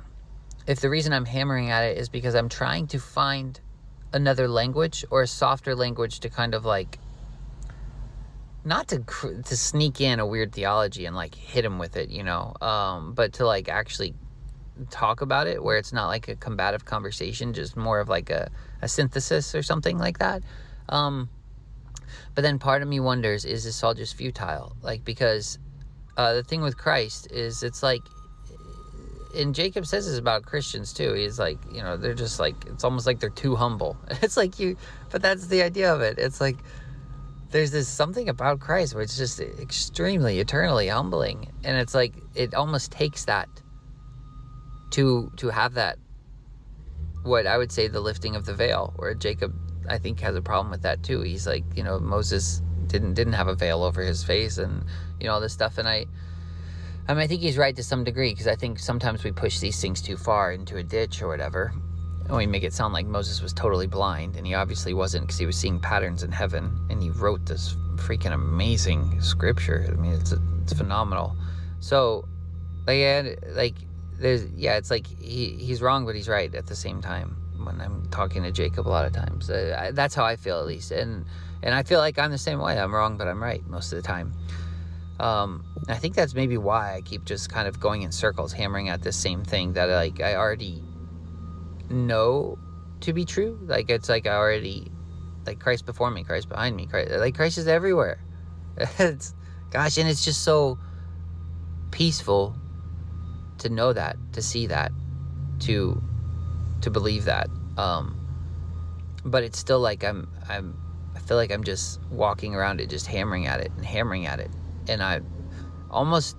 if the reason I'm hammering at it is because I'm trying to find another language or a softer language to kind of like, not to sneak in a weird theology and like hit him with it, you know, but to like actually talk about it where it's not like a combative conversation, just more of like a synthesis or something like that. But then part of me wonders, is this all just futile? Like, because the thing with Christ is, it's like, and Jacob says this about Christians too. He's like, they're just like, it's almost like they're too humble. It's like but that's the idea of it. It's like, there's this something about Christ where it's just extremely, eternally humbling. And it's like, it almost takes that to have that, what I would say, the lifting of the veil, where Jacob, I think, has a problem with that too. He's like, Moses didn't have a veil over his face, and all this stuff. And I think he's right to some degree, because I think sometimes we push these things too far into a ditch or whatever, and we make it sound like Moses was totally blind, and he obviously wasn't, because he was seeing patterns in heaven, and he wrote this freaking amazing scripture. I mean, it's phenomenal. So, it's like he's wrong, but he's right at the same time. When I'm talking to Jacob, a lot of times, that's how I feel, at least, and I feel like I'm the same way. I'm wrong, but I'm right most of the time. I think that's maybe why I keep just kind of going in circles, hammering at this same thing that I already know to be true. Like, it's like I already, like, Christ before me, Christ behind me, Christ is everywhere. And it's just so peaceful to know that, to see that, to believe that. But it's still like I feel like I'm just walking around it, just hammering at it, and I almost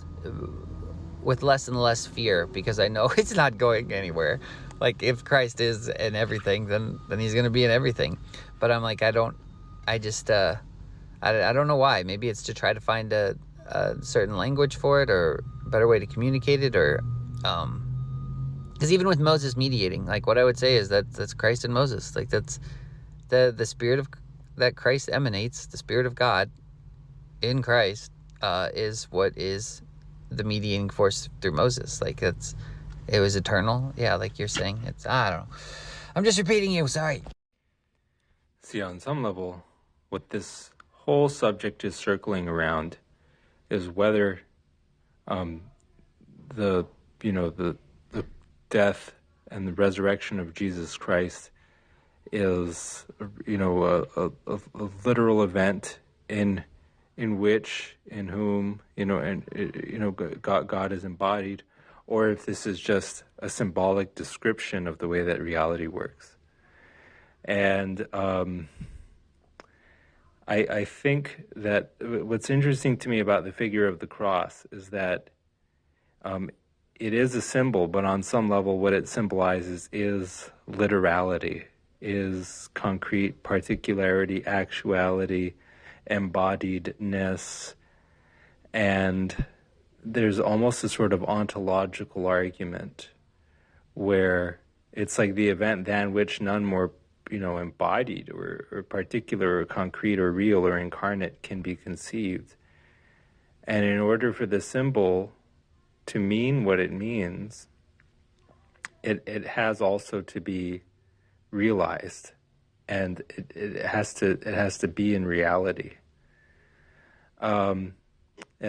with less and less fear, because I know it's not going anywhere. Like, if Christ is in everything, then he's going to be in everything. But I'm like, I don't know why. Maybe it's to try to find a certain language for it, or a better way to communicate it, or because even with Moses mediating, like, what I would say is that's Christ and Moses. Like, that's the spirit of that Christ emanates, the Spirit of God in Christ, is what is the mediating force through Moses. Like, it was eternal. Yeah, like you're saying. I don't know. I'm just repeating you. Sorry. See, on some level, what this whole subject is circling around is whether the death and the resurrection of Jesus Christ is a literal event in whom God is embodied, or if this is just a symbolic description of the way that reality works. And I think that what's interesting to me about the figure of the cross is that it is a symbol, but on some level what it symbolizes is literality, is concrete particularity, actuality, embodiedness, and there's almost a sort of ontological argument where it's like the event than which none more embodied or particular or concrete or real or incarnate can be conceived. And in order for the symbol to mean what it means, it has also to be realized, and it has to be in reality. And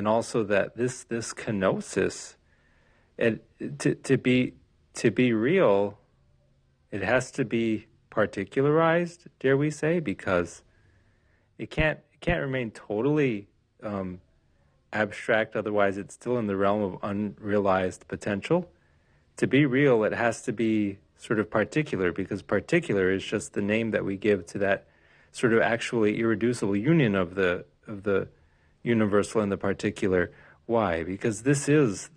also that this kenosis, to be real, it has to be particularized, dare we say, because it can't remain totally abstract. Otherwise, it's still in the realm of unrealized potential. To be real, it has to be sort of particular, because particular is just the name that we give to that sort of actually irreducible union of the universal and the particular. Why? Because this is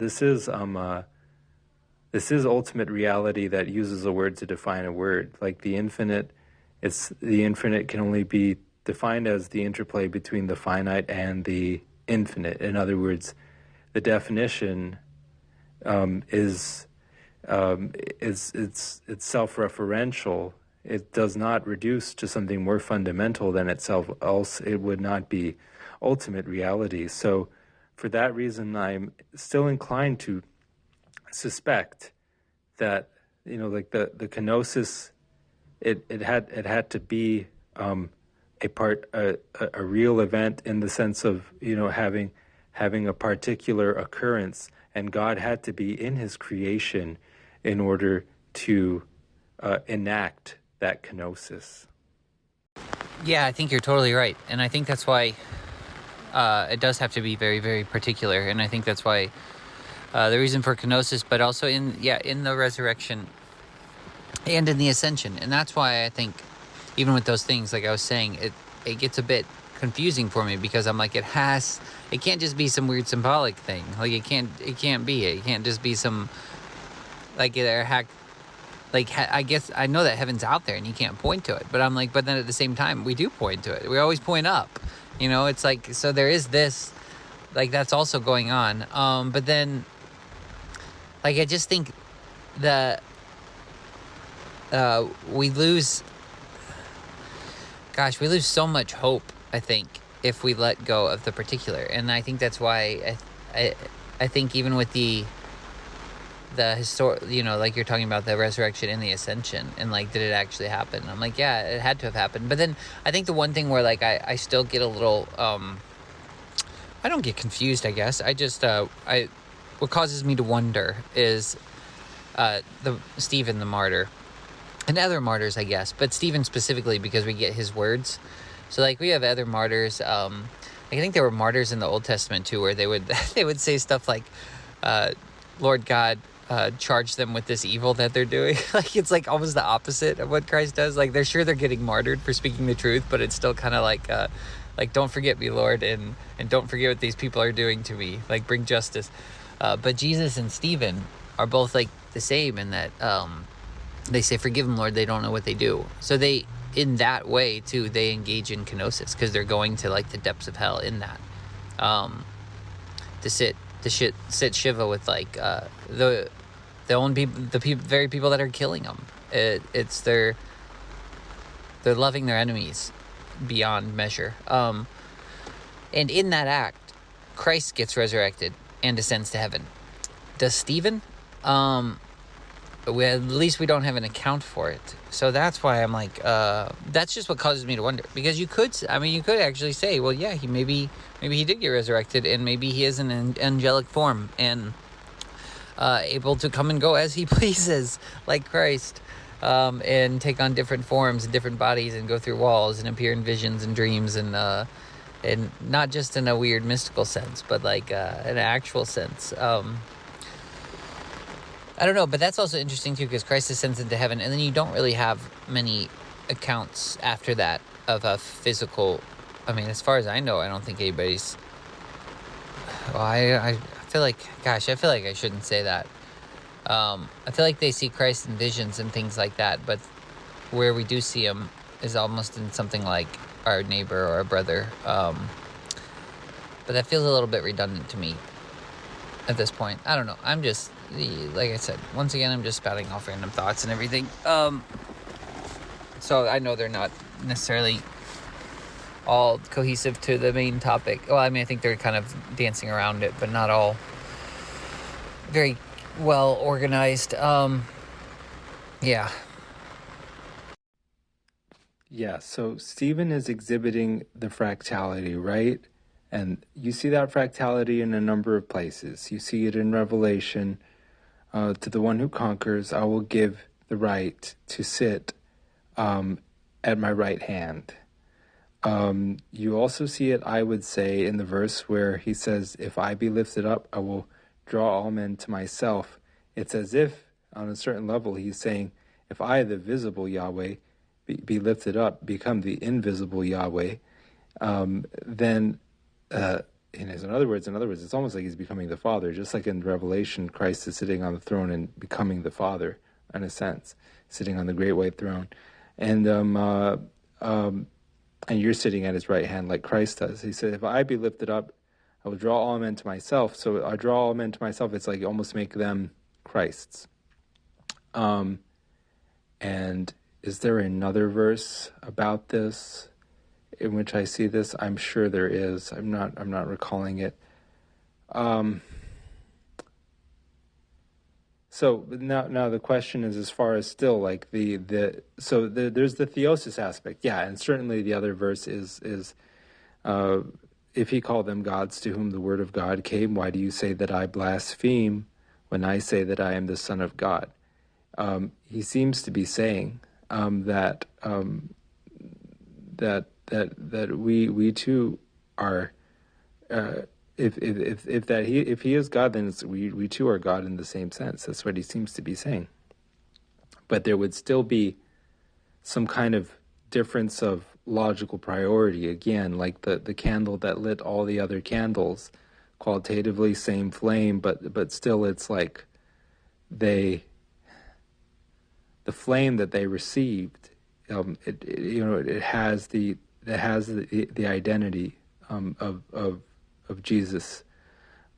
ultimate reality that uses a word to define a word. Like the infinite, the infinite can only be defined as the interplay between the finite and the infinite. In other words, the definition is self-referential. It does not reduce to something more fundamental than itself, else it would not be ultimate reality. So for that reason, I'm still inclined to suspect that, like the kenosis, it had to be a real event in the sense of having a particular occurrence, and God had to be in his creation in order to enact that kenosis. Yeah, I think you're totally right, and I think that's why it does have to be very, very particular, and I think that's why the reason for kenosis, but also in the resurrection and in the ascension, and that's why I think even with those things, like I was saying, it gets a bit confusing for me because I'm like, it can't just be some weird symbolic thing. Like it can't just be some like they're hack. Like I guess I know that heaven's out there and you can't point to it, but I'm like, but then at the same time we do point to it. We always point up. It's like, so there is this, like that's also going on. But then, like I just think that we lose. Gosh, we lose so much hope, I think, if we let go of the particular. And I think that's why I think even with the like you're talking about the resurrection and the ascension and like, did it actually happen? I'm like, yeah, it had to have happened. But then I think the one thing where like I still get a little, I don't get confused, I guess. I just, what causes me to wonder is the Stephen the martyr. And other martyrs, I guess, but Stephen specifically because we get his words. So like we have other martyrs. I think there were martyrs in the Old Testament too, where they would they would say stuff like, "Lord God, charge them with this evil that they're doing." Like it's like almost the opposite of what Christ does. Like they're getting martyred for speaking the truth, but it's still kind of like don't forget me, Lord, and don't forget what these people are doing to me. Like bring justice. But Jesus and Stephen are both like the same in that. They say, "Forgive them, Lord, they don't know what they do." So they, in that way too, they engage in kenosis because they're going to like the depths of hell in that, to sit shiva with like the very people that are killing them. It's they're loving their enemies beyond measure. And in that act, Christ gets resurrected and ascends to heaven. Does Stephen? At least we don't have an account for it. So that's why I'm like, that's just what causes me to wonder. Because you could actually say, well, yeah, maybe he did get resurrected, and maybe he is in an angelic form and able to come and go as he pleases, like Christ, and take on different forms and different bodies and go through walls and appear in visions and dreams and not just in a weird mystical sense, but like an actual sense. I don't know, but that's also interesting too because Christ ascends into heaven, and then you don't really have many accounts after that of a physical. I mean, as far as I know, I don't think anybody's. Well, I feel like, gosh, I feel like I shouldn't say that. I feel like they see Christ in visions and things like that, but where we do see him is almost in something like our neighbor or our brother. But that feels a little bit redundant to me at this point. I don't know. I'm just, like I said, once again, I'm just spouting off random thoughts and everything. So I know they're not necessarily all cohesive to the main topic. Well, I mean, I think they're kind of dancing around it, but not all very well organized. Yeah. Yeah, so Stephen is exhibiting the fractality, right? And you see that fractality in a number of places. You see it in Revelation. To the one who conquers, I will give the right to sit at my right hand. You also see it, I would say, in the verse where he says, if I be lifted up, I will draw all men to myself. It's as if, on a certain level, he's saying, if I, the visible Yahweh, be lifted up, become the invisible Yahweh, then, in other words, it's almost like he's becoming the Father. Just like in Revelation, Christ is sitting on the throne and becoming the Father, in a sense, sitting on the great white throne. And you're sitting at his right hand like Christ does. He said, if I be lifted up, I will draw all men to myself. So I draw all men to myself. It's like almost make them Christ's. And is there another verse about this in which I see this? I'm sure there is. I'm not recalling it. So now the question is, as far as still like there's the theosis aspect, yeah, and certainly the other verse is if he called them gods to whom the word of God came, why do you say that I blaspheme when I say that I am the Son of God? He seems to be saying that that we too are. If he is God, then we too are God in the same sense. That's what he seems to be saying. But there would still be some kind of difference of logical priority. Again, like the candle that lit all the other candles, qualitatively same flame, but still it's like the flame that they received, it has the identity of Jesus,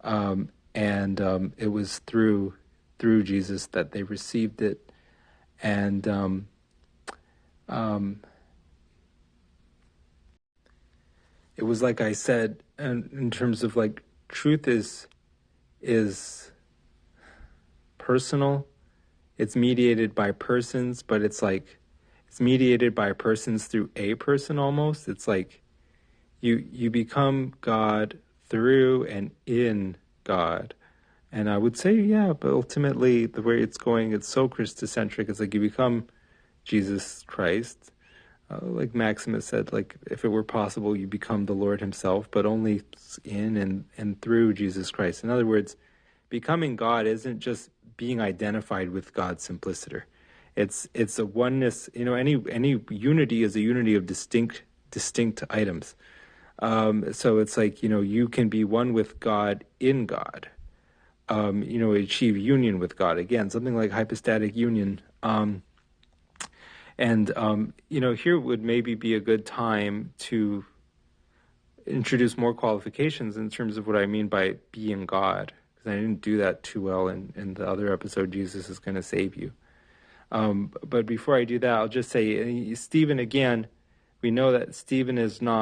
and it was through Jesus that they received it, and it was like I said, in terms of like truth is personal. It's mediated by persons, but it's like it's mediated by persons through a person almost. It's like you become God through and in God. And I would say, yeah, but ultimately the way it's going, it's so Christocentric. It's like you become Jesus Christ. Like Maximus said, like if it were possible, you become the Lord himself, but only in and through Jesus Christ. In other words, becoming God isn't just being identified with God's simpliciter. It's a oneness. Any unity is a unity of distinct items. So it's like, you can be one with God in God. Achieve union with God. Again, something like hypostatic union. Here would maybe be a good time to introduce more qualifications in terms of what I mean by being God, because I didn't do that too well in the other episode, Jesus is going to save you. But before I do that, I'll just say, Stephen, again, we know that Stephen doesn't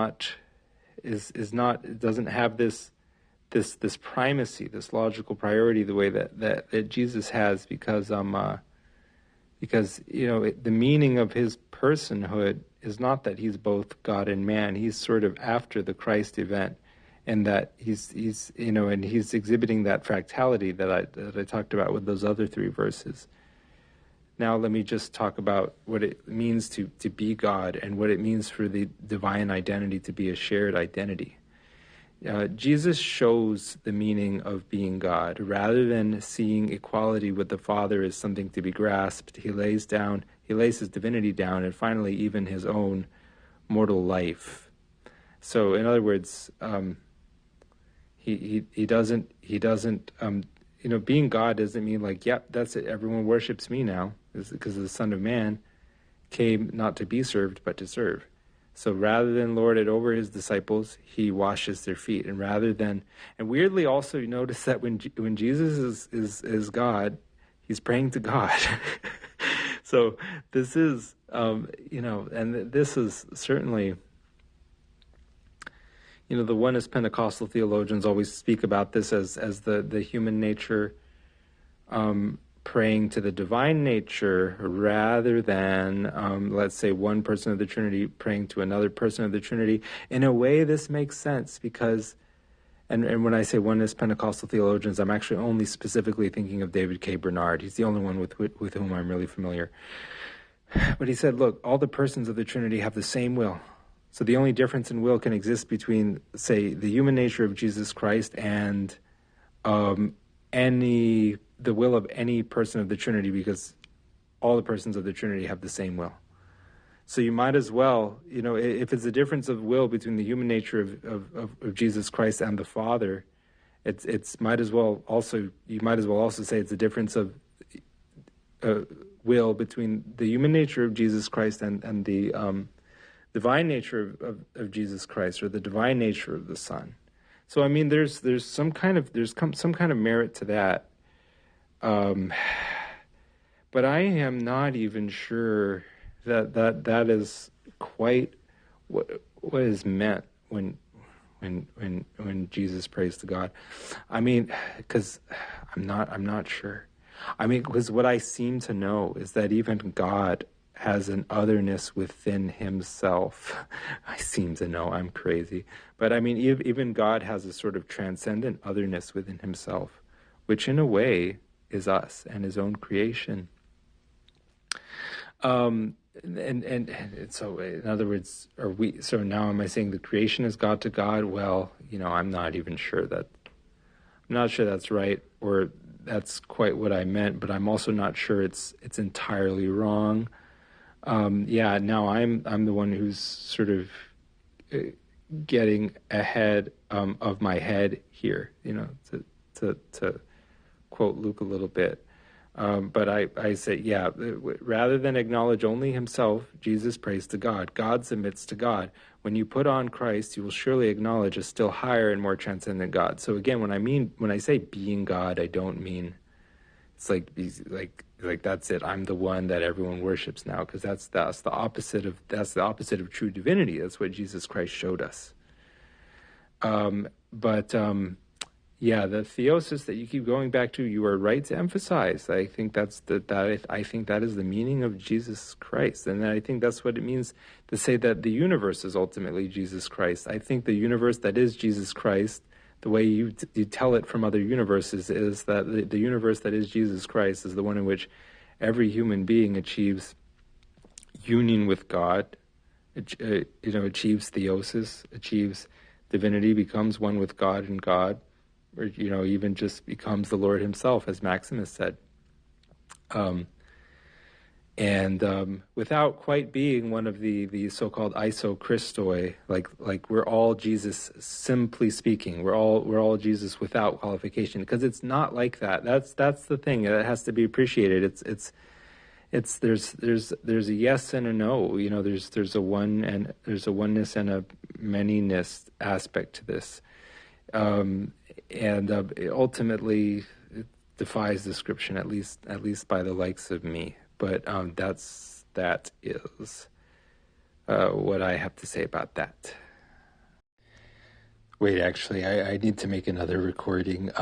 have this primacy, this logical priority, the way that Jesus has, because the meaning of his personhood is not that he's both God and man. He's sort of after the Christ event, and that he's exhibiting that fractality that I talked about with those other three verses. Now let me just talk about what it means to be God, and what it means for the divine identity to be a shared identity. Jesus shows the meaning of being God. Rather than seeing equality with the Father as something to be grasped, he lays his divinity down, and finally even his own mortal life. So in other words, he doesn't being God doesn't mean like, yep, that's it, everyone worships me now, because the Son of Man came not to be served but to serve. So rather than lord it over his disciples, he washes their feet. And weirdly also, you notice that when Jesus is God, he's praying to God. So this is, and this is certainly, the oneness Pentecostal theologians always speak about this as the human nature praying to the divine nature, rather than, let's say, one person of the Trinity praying to another person of the Trinity. In a way, this makes sense because, and when I say oneness Pentecostal theologians, I'm actually only specifically thinking of David K. Bernard. He's the only one with whom I'm really familiar. But he said, look, all the persons of the Trinity have the same will. So the only difference in will can exist between, say, the human nature of Jesus Christ and the will of any person of the Trinity, because all the persons of the Trinity have the same will. So you might as well, if it's a difference of will between the human nature of Jesus Christ and the Father, you might as well also say it's a difference of will between the human nature of Jesus Christ and the divine nature of Jesus Christ, or the divine nature of the Son. So I mean, there's some kind of merit to that. But I am not even sure that is quite what is meant when Jesus prays to God. I mean, because I'm not sure. I mean, because what I seem to know is that even God has an otherness within himself. I seem to know, I'm crazy. But I mean, even God has a sort of transcendent otherness within himself, which in a way is us and his own creation. and so in other words, are we? So now am I saying the creation is God to God? Well, I'm not even sure that I'm not sure that's right, or that's quite what I meant. But I'm also not sure it's entirely wrong. Yeah, now I'm the one who's sort of uh, getting ahead of my head here. To quote Luke a little bit. But I say, yeah, rather than acknowledge only himself, Jesus prays to God. God submits to God. When you put on Christ, you will surely acknowledge a still higher and more transcendent God. So again, when I say being God, I don't mean it's like that's it. I'm the one that everyone worships now, because that's the opposite of true divinity. That's what Jesus Christ showed us. But yeah, the theosis that you keep going back to, you are right to emphasize. I think I think that is the meaning of Jesus Christ, and I think that's what it means to say that the universe is ultimately Jesus Christ. I think the universe that is Jesus Christ, the way you tell it from other universes, is that the universe that is Jesus Christ is the one in which every human being achieves union with God, achieves theosis, achieves divinity, becomes one with God and God, or even just becomes the Lord himself, as Maximus said, and without quite being one of the so-called isochristoi, like we're all Jesus. Simply speaking, we're all Jesus without qualification, because it's not like that. That's the thing that has to be appreciated. It's there's a yes and a no. There's a one and there's a oneness and a manyness aspect to this. And ultimately it defies description, at least by the likes of me. But that is what I have to say about that. Wait, actually, I need to make another recording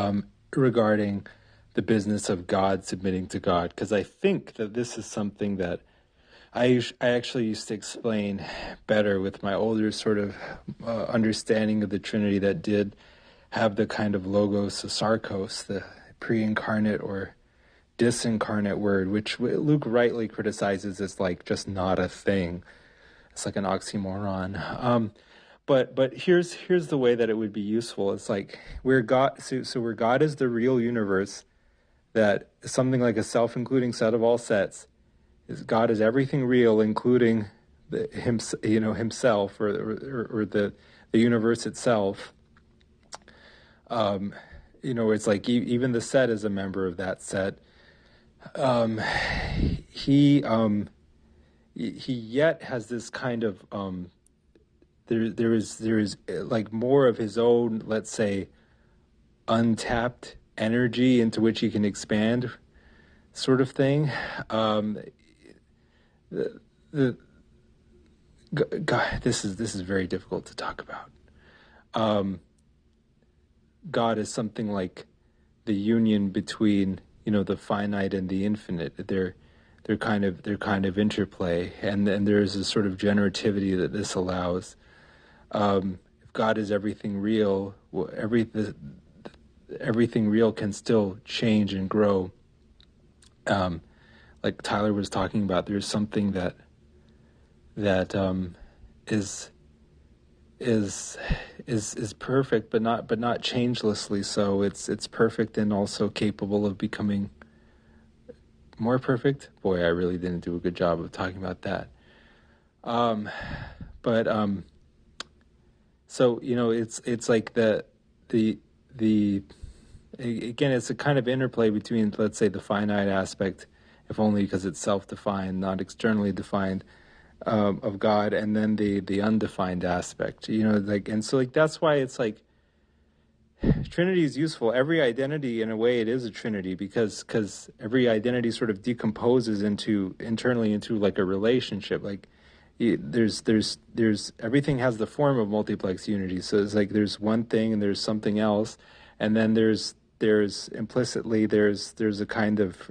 regarding the business of God submitting to God, because I think that this is something that I actually used to explain better with my older sort of understanding of the Trinity that did have the kind of logos, the sarkos, the pre-incarnate or disincarnate word, which Luke rightly criticizes as like just not a thing. It's like an oxymoron. But here's the way that it would be useful. It's like where God, so where God is the real universe, that is something like a self-including set of all sets. God is everything real, including himself or the universe itself. It's like even the set is a member of that set. He yet has this kind of there is like more of his own, let's say, untapped energy into which he can expand, sort of thing. The God, this is very difficult to talk about. God is something like the union between the finite and the infinite. They're kind of interplay, and there is a sort of generativity that this allows. If God is everything real, everything real can still change and grow. Like Tyler was talking about, there's something that is perfect, but not changelessly so. It's perfect and also capable of becoming more perfect. Boy, I really didn't do a good job of talking about that. So it's like the again, it's a kind of interplay between, let's say, the finite aspect, if only because it's self-defined, not externally defined, of God, and then the undefined aspect. And so that's why it's like Trinity is useful. Every identity, in a way, it is a Trinity, because every identity sort of decomposes internally into like a relationship. Like there's everything has the form of multiplex unity. So it's like there's one thing and there's something else, and then there's implicitly there's a kind of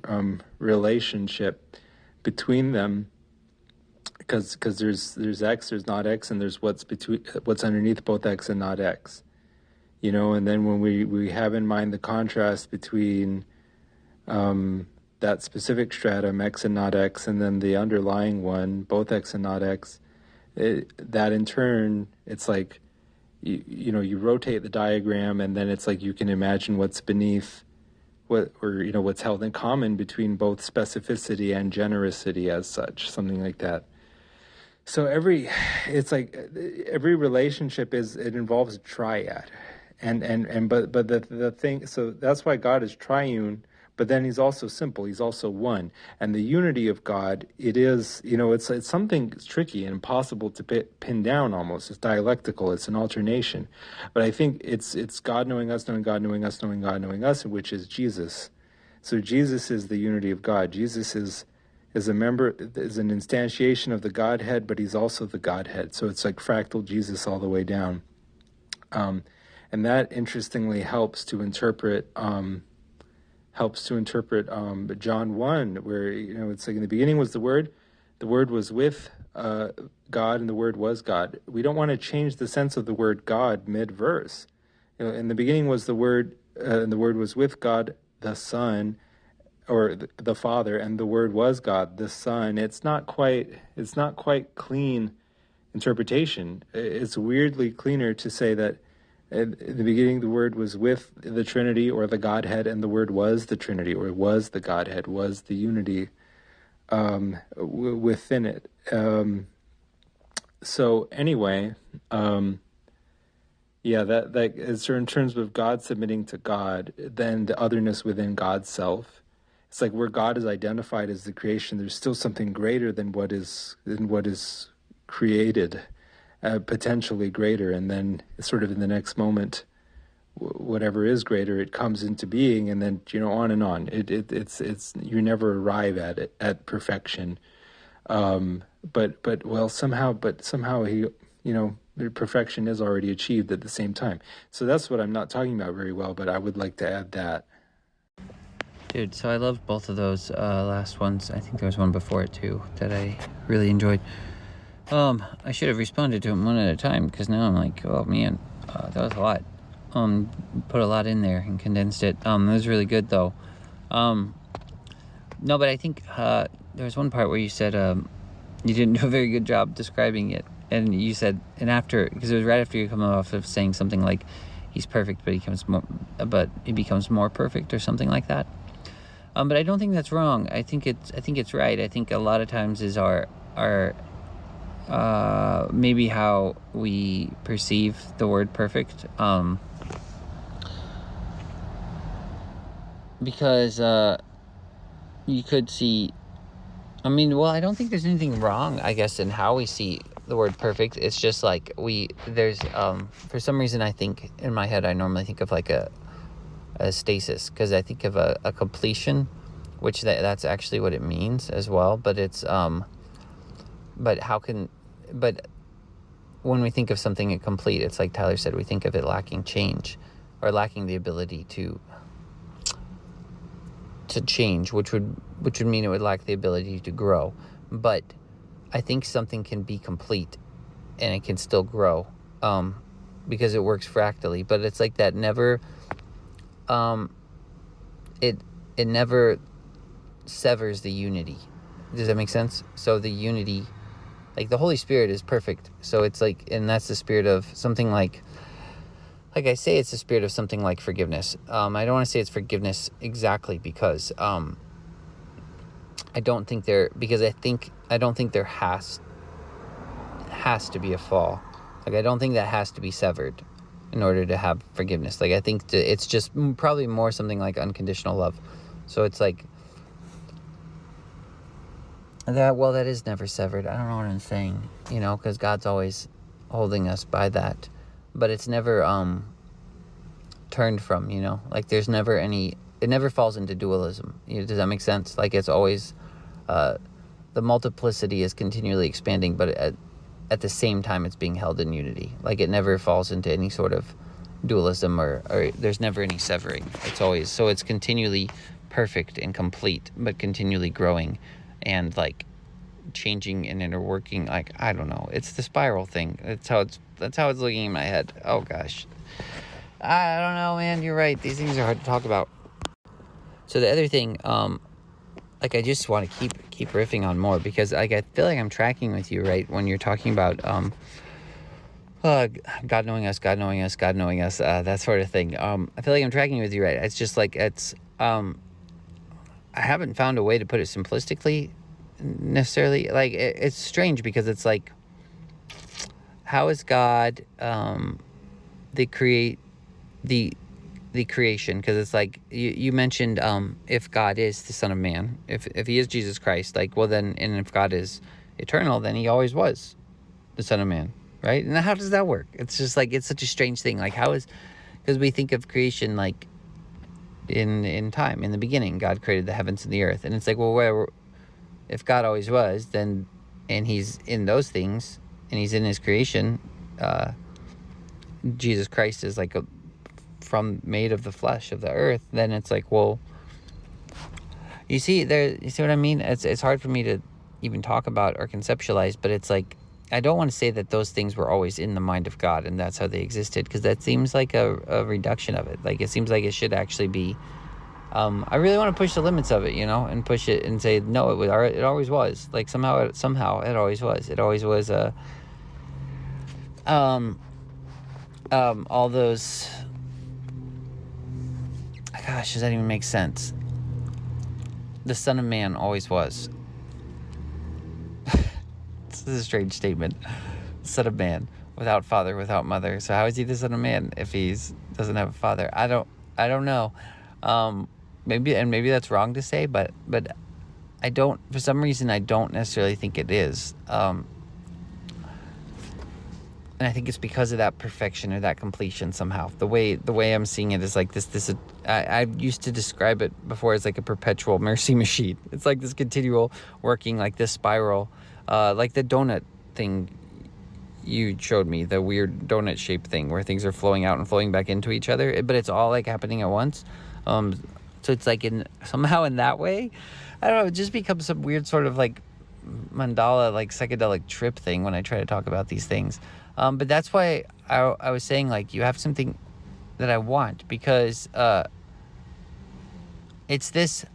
relationship between them, because there's X, there's not X, and there's what's underneath both X and not X. And then when we have in mind the contrast between the that specific stratum, X and not X, and then the underlying one, both X and not X, that in turn, it's like, you rotate the diagram, and then it's like you can imagine what's beneath, what's held in common between both specificity and genericity as such, something like that. So every relationship it involves a triad, but the thing, so that's why God is triune, but then he's also simple, he's also one. And the unity of God, it's something tricky and impossible to pin down. Almost, it's dialectical, it's an alternation, but I think it's God knowing us, knowing God, knowing us, knowing God, knowing us, which is Jesus. So Jesus is the unity of God. Jesus is an instantiation of the Godhead, but he's also the Godhead. So it's like fractal Jesus all the way down. And that interestingly helps to interpret John 1, where it's like, in the beginning was the Word was with God, and the Word was God. We don't want to change the sense of the word God mid-verse. In the beginning was the Word, and the Word was with God the Son, or the Father, and the Word was God the Son. It's not quite clean interpretation. It's weirdly cleaner to say that in the beginning the Word was with the Trinity or the Godhead, and the Word was the Trinity or was the Godhead, was the unity within it. So anyway, that is in terms of God submitting to God, then the otherness within God's self. It's like where God is identified as the creation, there's still something greater than what is created, potentially greater, and then sort of in the next moment, whatever is greater, it comes into being, and then on and on. It's you never arrive at it at perfection, but somehow he perfection is already achieved at the same time. So that's what I'm not talking about very well, but I would like to add that. Dude, so I loved both of those last ones. I think there was one before it too that I really enjoyed. I should have responded to them one at a time, because now I'm like, oh man, that was a lot. Put a lot in there and condensed it. It was really good though. No, but I think there was one part where you said you didn't do a very good job describing it, and you said, because it was right after you come off of saying something like, he's perfect, but he becomes more perfect, or something like that. But I don't think that's wrong. I think it's right. I think a lot of times is our maybe how we perceive the word perfect. Because you could see, I don't think there's anything wrong, I guess, in how we see the word perfect. It's just like there's for some reason, I think in my head I normally think of like a stasis, because I think of a completion, which that's actually what it means as well. But it's but when we think of something incomplete, it's like Tyler said, we think of it lacking change, or lacking the ability to change, which would mean it would lack the ability to grow. But I think something can be complete and it can still grow, because it works fractally. But it's like that never it never severs the unity. Does that make sense? So the unity, like the Holy Spirit is perfect. So it's like, and that's the spirit of something like I say, it's the spirit of something like forgiveness. I don't want to say it's forgiveness exactly, because I don't think there has to be a fall. Like, I don't think that has to be severed in order to have forgiveness. Like, I think it's just probably more something like unconditional love. So it's like that is never severed. I don't know what I'm saying, because God's always holding us by that, but it's never turned from, like there's never it never falls into dualism. Does that make sense? Like, it's always the multiplicity is continually expanding, but at the same time it's being held in unity. Like, it never falls into any sort of dualism, or there's never any severing. It's always, so it's continually perfect and complete, but continually growing and like changing and interworking. Like, I don't know, it's the spiral thing. That's how it's looking in my head. Oh gosh, I don't know, man. You're right, these things are hard to talk about. So the other thing like, I just want to keep riffing on more, because like I feel like I'm tracking with you, right, when you're talking about God knowing us, God knowing us, God knowing us, that sort of thing. I feel like I'm tracking with you, right? It's just like I haven't found a way to put it simplistically necessarily. Like it's strange, because it's like, how is God the creation? Because it's like you mentioned, if God is the Son of Man, if he is Jesus Christ, like, well then, and if God is eternal, then he always was the Son of Man, right? And how does that work? It's just like, it's such a strange thing. Like, how is, because we think of creation like in time, in the beginning God created the heavens and the earth, and it's like, well, where, if God always was, then, and he's in those things, and he's in his creation, Jesus Christ is like made of the flesh of the earth, then it's like, well, you see what I mean? It's hard for me to even talk about or conceptualize, but it's like, I don't want to say that those things were always in the mind of God and that's how they existed, because that seems like a reduction of it. Like, it seems like it should actually be, I really want to push the limits of it, and push it and say, no, it always was. Like, somehow it always was. It always was all those, gosh, does that even make sense? The Son of Man always was. This is a strange statement. Son of Man, without father, without mother. So how is he the Son of Man if doesn't have a father? I don't know. Maybe that's wrong to say, but I don't, for some reason, I don't necessarily think it is. And I think it's because of that perfection or that completion somehow. The way I'm seeing it is like this. I used to describe it before as like a perpetual mercy machine. It's like this continual working, like this spiral, like the donut thing you showed me, the weird donut shaped thing where things are flowing out and flowing back into each other, but it's all like happening at once. So it's like somehow in that way, I don't know, it just becomes some weird sort of like mandala, like psychedelic trip thing when I try to talk about these things. But that's why I was saying, like, you have something that I want, because it's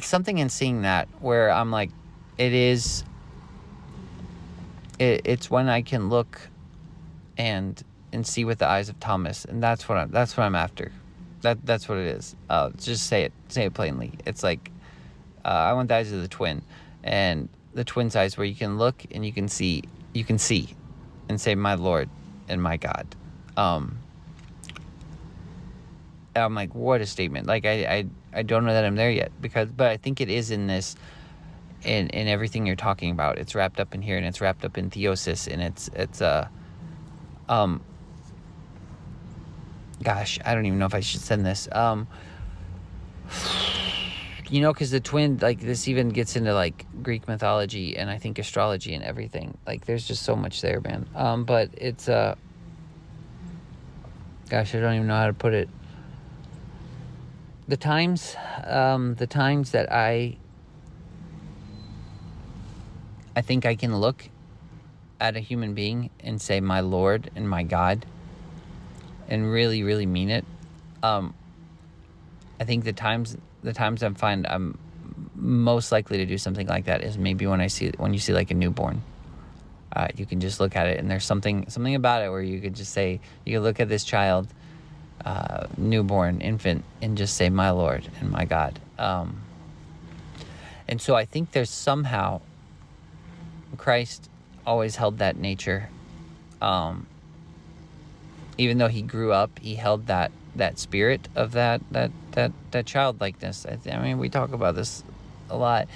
something in seeing that where I'm like, it's when I can look and see with the eyes of Thomas, and that's what I'm after. That's what it is. Just say it plainly. It's like, I want the eyes of the twin, and the twin's eyes, where you can look and you can see and say, my Lord and my God. I'm like, what a statement. Like, I don't know that I'm there yet, but I think it is in this, in everything you're talking about. It's wrapped up in here, and it's wrapped up in theosis, and it's gosh, I don't even know if I should send this. Because the twin, like, this even gets into like Greek mythology and I think astrology and everything. Like, there's just so much there, man. But it's gosh, I don't even know how to put it. The times that I think I can look at a human being and say, my Lord and my God, and really, really mean it. I think the times I find I'm most likely to do something like that is maybe when you see like a newborn. You can just look at it, and there's something about it where you could just say, you can look at this child, newborn, infant, and just say, my Lord and my God. And so I think there's somehow Christ always held that nature. Even though he grew up, he held that spirit of that childlikeness. I mean, we talk about this a lot.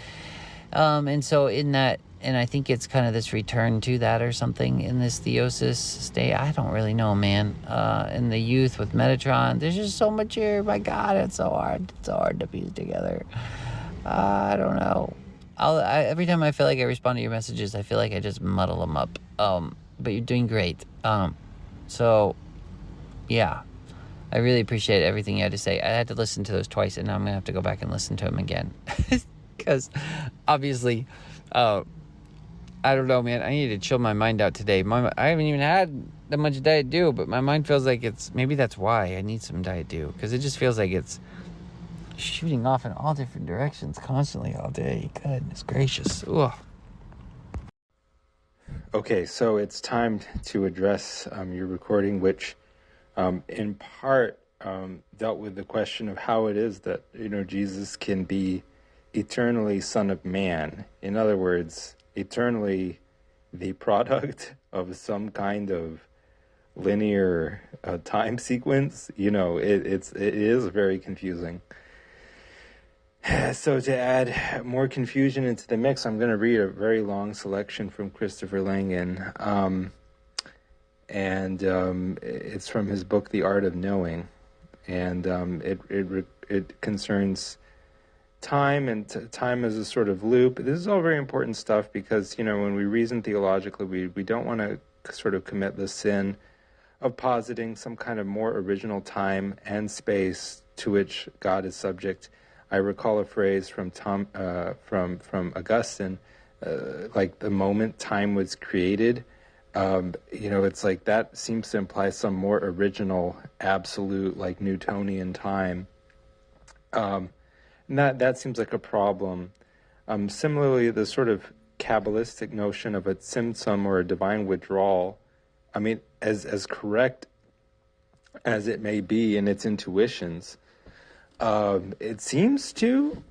And so in that, and I think it's kind of this return to that or something in this theosis state. I don't really know, man. In the youth with Metatron, there's just so much here. My God, it's so hard. It's so hard to piece together. I don't know. Every time I feel like I respond to your messages, I feel like I just muddle them up. But you're doing great. So, yeah, I really appreciate everything you had to say. I had to listen to those twice, and now I'm going to have to go back and listen to them again. Because, obviously, I don't know, man. I need to chill my mind out today. I haven't even had that much Diet Dew, but my mind feels like maybe that's why I need some Diet Dew. Because it just feels like it's shooting off in all different directions constantly all day. Goodness gracious. Ugh. Okay, so it's time to address your recording, which in part dealt with the question of how it is that, Jesus can be eternally Son of Man. In other words, eternally the product of some kind of linear time sequence. It is very confusing. So to add more confusion into the mix, I'm going to read a very long selection from Christopher Langan, and it's from his book The Art of Knowing, and it concerns time and time as a sort of loop. This is all very important stuff because when we reason theologically, we don't want to sort of commit the sin of positing some kind of more original time and space to which God is subject. I recall a phrase from Augustine, like the moment time was created. It's like that seems to imply some more original, absolute, like Newtonian time. And that seems like a problem. Similarly, the sort of Kabbalistic notion of a tzimtzum or a divine withdrawal, I mean, as correct as it may be in its intuitions, it seems to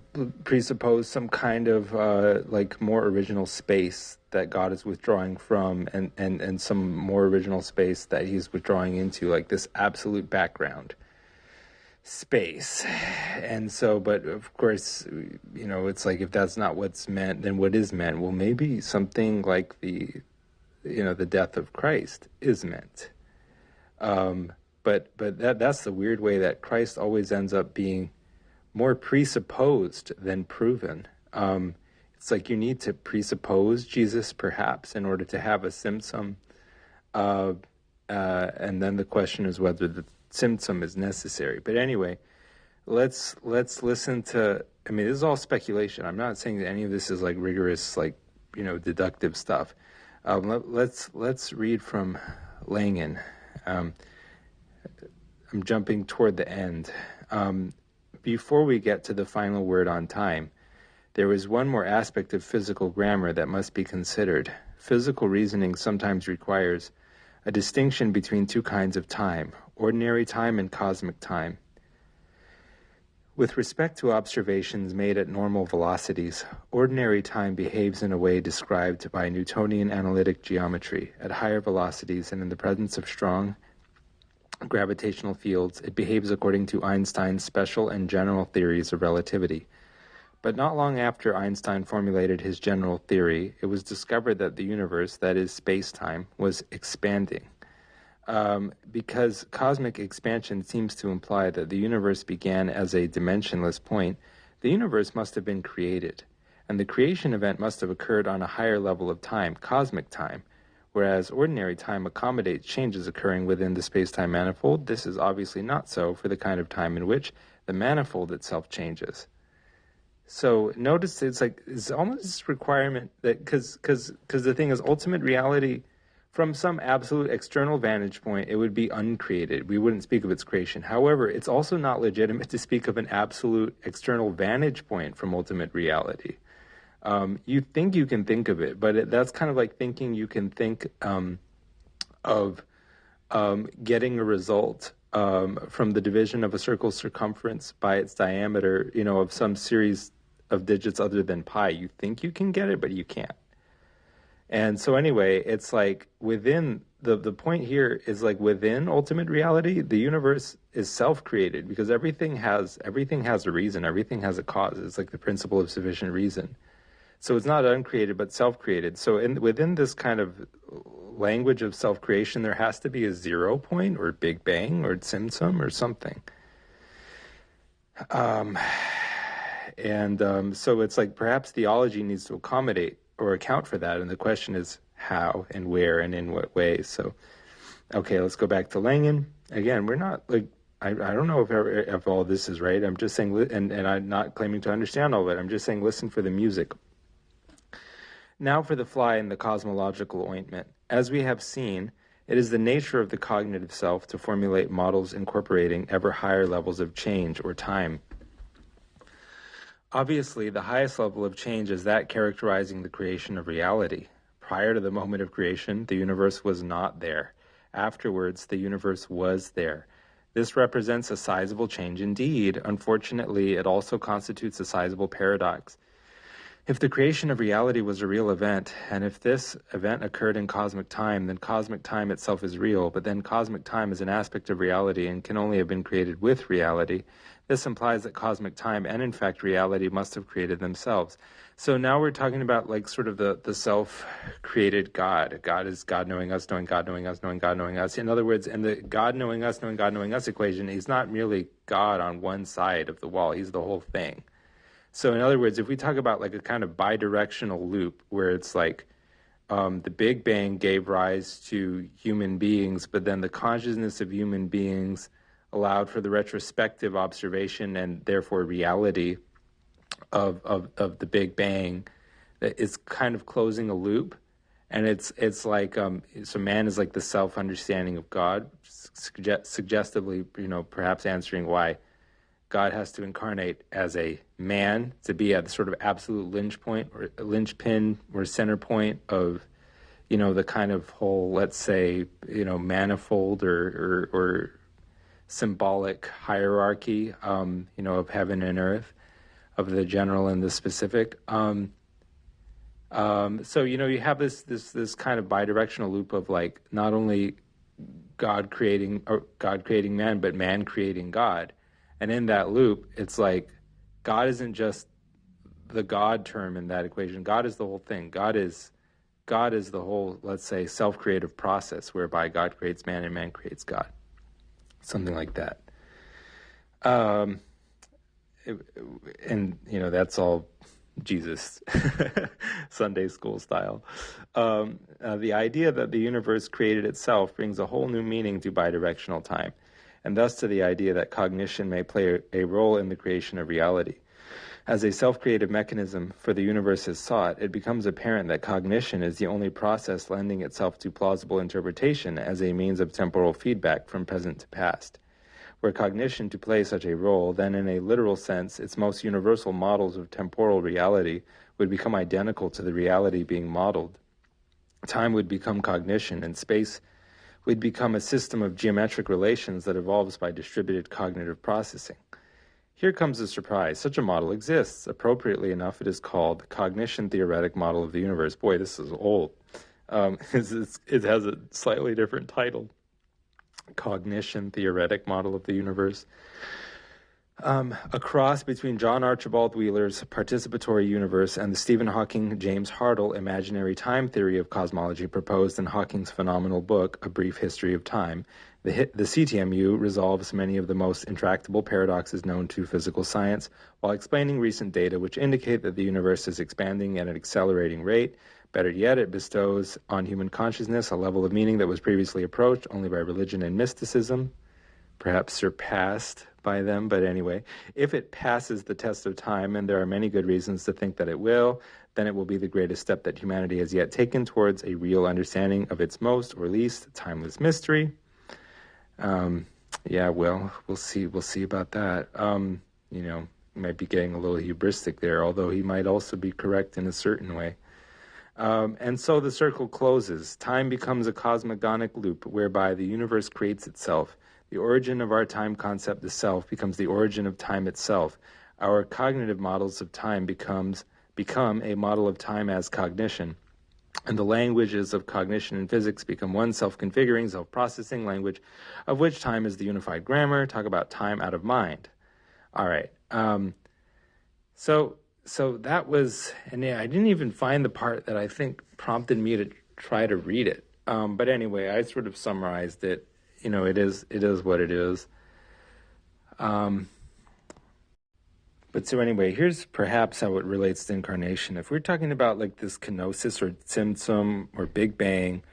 presuppose some kind of like more original space that God is withdrawing from, and some more original space that he's withdrawing into, like this absolute background space. And so, but of course, it's like if that's not what's meant, then what is meant? Well, maybe something like the death of Christ is meant. But that's the weird way that Christ always ends up being more presupposed than proven. It's like you need to presuppose Jesus, perhaps, in order to have a symptom. And then the question is whether the symptom is necessary. But anyway, let's listen to. I mean, this is all speculation. I'm not saying that any of this is like rigorous, like deductive stuff. Let's read from Langan. I'm jumping toward the end. Before we get to the final word on time, there is one more aspect of physical grammar that must be considered. Physical reasoning sometimes requires a distinction between two kinds of time, ordinary time and cosmic time. With respect to observations made at normal velocities, ordinary time behaves in a way described by Newtonian analytic geometry. At higher velocities and in the presence of strong gravitational fields, it behaves according to Einstein's special and general theories of relativity. But not long after Einstein formulated his general theory, it was discovered that the universe, that is space-time, was expanding. Because cosmic expansion seems to imply that the universe began as a dimensionless point, the universe must have been created, and the creation event must have occurred on a higher level of time, cosmic time. Whereas ordinary time accommodates changes occurring within the space-time manifold, this is obviously not so for the kind of time in which the manifold itself changes. So notice it's almost this requirement that because the thing is, ultimate reality, from some absolute external vantage point, it would be uncreated. We wouldn't speak of its creation. However, it's also not legitimate to speak of an absolute external vantage point from ultimate reality. You think you can think of it, but that's kind of like thinking you can think of getting a result from the division of a circle's circumference by its diameter, of some series of digits other than pi. You think you can get it, but you can't. And so anyway, it's like within the point here is like within ultimate reality, the universe is self-created because everything has a reason, everything has a cause. It's like the principle of sufficient reason. So it's not uncreated, but self-created. So within this kind of language of self-creation, there has to be a 0 point or Big Bang or Tzimtzum or something. So it's like perhaps theology needs to accommodate or account for that. And the question is how and where and in what ways. So, okay, let's go back to Langan. Again, we're not like, I don't know if all this is right. I'm just saying, and I'm not claiming to understand all of it. I'm just saying, listen for the music. Now for the fly in the cosmological ointment. As we have seen, it is the nature of the cognitive self to formulate models incorporating ever higher levels of change or time. Obviously, the highest level of change is that characterizing the creation of reality. Prior to the moment of creation, the universe was not there. Afterwards, the universe was there. This represents a sizable change indeed. Unfortunately, it also constitutes a sizable paradox. If the creation of reality was a real event, and if this event occurred in cosmic time, then cosmic time itself is real, but then cosmic time is an aspect of reality and can only have been created with reality. This implies that cosmic time and in fact reality must have created themselves. So now we're talking about like sort of the self-created God. God is God knowing us, knowing God knowing us, knowing God knowing us. In other words, in the God knowing us, knowing God knowing us equation, he's not merely God on one side of the wall, he's the whole thing. So in other words, if we talk about like a kind of bidirectional loop where it's like the Big Bang gave rise to human beings, but then the consciousness of human beings allowed for the retrospective observation and therefore reality of the Big Bang, it's kind of closing a loop. And it's like so man is like the self-understanding of God, suggestively, perhaps answering why God has to incarnate as a man to be at the sort of absolute linchpin or center point of, the kind of whole, let's say, manifold or symbolic hierarchy, of heaven and earth, of the general and the specific. So you have this kind of bidirectional loop of like not only God creating man, but man creating God. And in that loop, it's like God isn't just the God term in that equation. God is the whole thing. God is the whole, let's say, self-creative process whereby God creates man and man creates God. Something like that. And that's all Jesus, Sunday school style. The idea that the universe created itself brings a whole new meaning to bidirectional time, and thus to the idea that cognition may play a role in the creation of reality. As a self-creative mechanism for the universe is sought, it becomes apparent that cognition is the only process lending itself to plausible interpretation as a means of temporal feedback from present to past. Were cognition to play such a role, then in a literal sense, its most universal models of temporal reality would become identical to the reality being modeled. Time would become cognition, and space would become a system of geometric relations that evolves by distributed cognitive processing. Here comes the surprise. Such a model exists. Appropriately enough, it is called the cognition theoretic model of the universe. Boy, this is old. It has a slightly different title. Cognition theoretic model of the universe. A cross between John Archibald Wheeler's participatory universe and the Stephen Hawking James Hartle imaginary time theory of cosmology proposed in Hawking's phenomenal book, A Brief History of Time. The CTMU resolves many of the most intractable paradoxes known to physical science while explaining recent data which indicate that the universe is expanding at an accelerating rate. Better yet, it bestows on human consciousness a level of meaning that was previously approached only by religion and mysticism, perhaps surpassed by them, but anyway, if it passes the test of time, and there are many good reasons to think that it will, then it will be the greatest step that humanity has yet taken towards a real understanding of its most, or least, timeless mystery. We'll see about that. He might be getting a little hubristic there, although he might also be correct in a certain way. And so the circle closes. Time becomes a cosmogonic loop whereby the universe creates itself. The origin of our time concept, the self, becomes the origin of time itself. Our cognitive models of time become a model of time as cognition. And the languages of cognition and physics become one self-configuring, self-processing language, of which time is the unified grammar. Talk about time out of mind. All right. So that was, and yeah, I didn't even find the part that I think prompted me to try to read it. But anyway, I sort of summarized it. It is what it is. But so anyway, here's perhaps how it relates to incarnation. If we're talking about like this kenosis or Tzimtzum or Big Bang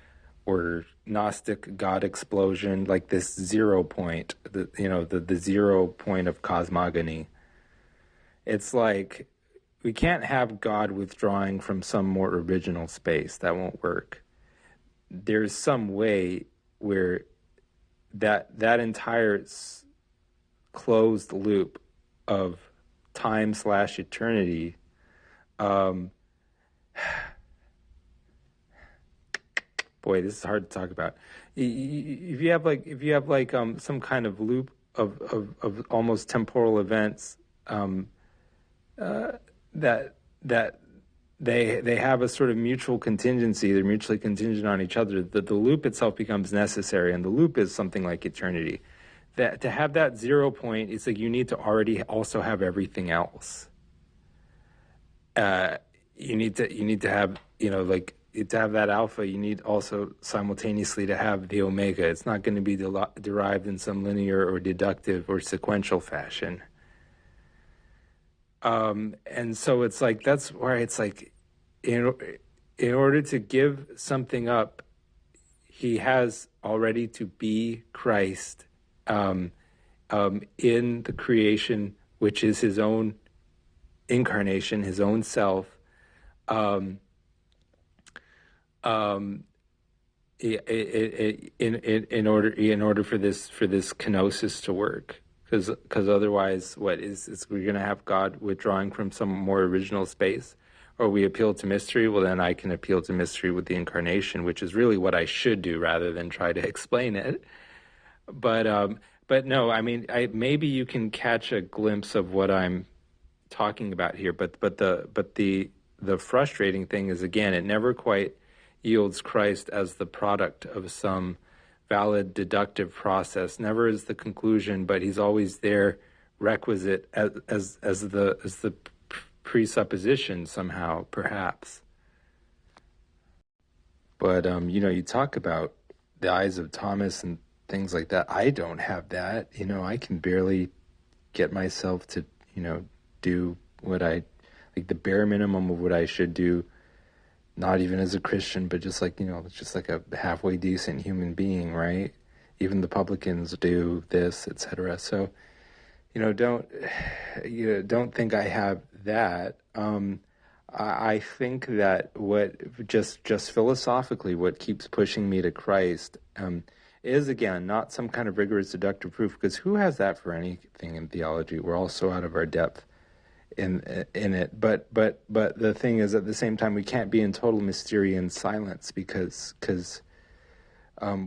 or Gnostic God explosion, like this 0 point, the 0 point of cosmogony, it's like we can't have God withdrawing from some more original space. That won't work. There's some way where that entire closed loop of time slash eternity. Um, Boy, this is hard to talk about. If you have like some kind of loop of almost temporal events, um, that that they have a sort of mutual contingency. They're mutually contingent on each other. The loop itself becomes necessary, and the loop is something like eternity. That to have that 0 point, it's like you need to already also have everything else. Uh, you need to have, like, to have that alpha. You need also simultaneously to have the omega. It's not going to be derived in some linear or deductive or sequential fashion. And so it's like that's where it's like, in in order to give something up, he has already to be Christ, um, in the creation, which is his own incarnation, his own self. Um, um, in order for this kenosis to work, because otherwise, what is we're going to have God withdrawing from some more original space, or we appeal to mystery. Well, then I can appeal to mystery with the incarnation, which is really what I should do rather than try to explain it. But no, I mean, maybe you can catch a glimpse of what I'm talking about here. But the frustrating thing is, again, it never quite yields Christ as the product of some valid deductive process. Never is the conclusion, but he's always there, requisite as the presupposition somehow, perhaps. But you talk about the eyes of Thomas and things like that. I don't have that. I can barely get myself to, do what I like, the bare minimum of what I should do, not even as a Christian, but just like, just like a halfway decent human being, right? Even the publicans do this, etc. So, don't don't think I have that. I think that what just philosophically, what keeps pushing me to Christ, is, again, not some kind of rigorous deductive proof, because who has that for anything in theology? We're all so out of our depth in it. But the thing is, at the same time, we can't be in total Mysterian silence, because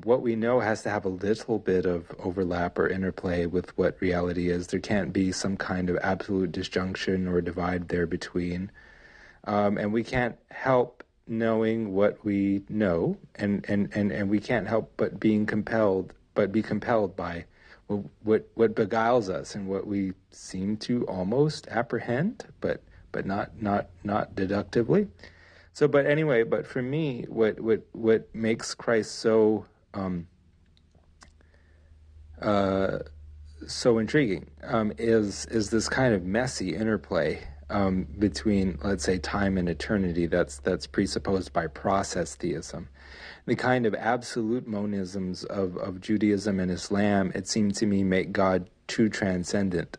what we know has to have a little bit of overlap or interplay with what reality is. There can't be some kind of absolute disjunction or divide there between. And we can't help knowing what we know, and we can't help but be compelled by what beguiles us and what we seem to almost apprehend, but not deductively. So, but anyway, but for me, what makes Christ so so intriguing, is this kind of messy interplay, between, let's say, time and eternity, that's presupposed by process theism. The kind of absolute monisms of Judaism and Islam, it seemed to me, make God too transcendent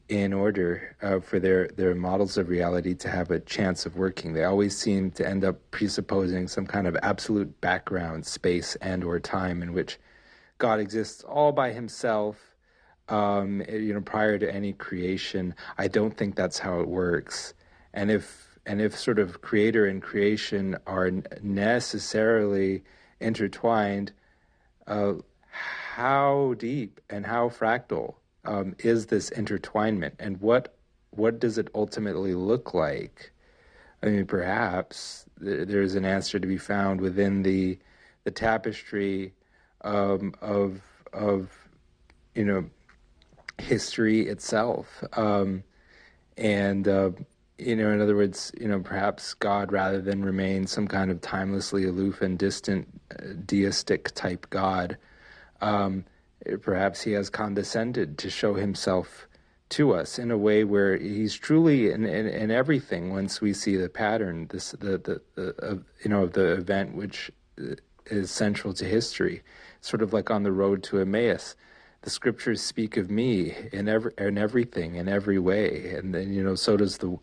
in order, for their models of reality to have a chance of working. They always seem to end up presupposing some kind of absolute background space and or time in which God exists all by himself, prior to any creation. I don't think that's how it works. And if sort of creator and creation are necessarily intertwined, how deep and how fractal, is this intertwinement, and what does it ultimately look like? I mean, perhaps there's an answer to be found within the tapestry, of history itself, and in other words, perhaps God, rather than remain some kind of timelessly aloof and distant, deistic type God, perhaps he has condescended to show himself to us in a way where he's truly in everything. Once we see the pattern, of the event which is central to history, sort of like on the road to Emmaus. The scriptures speak of me in everything, in every way, and then so does the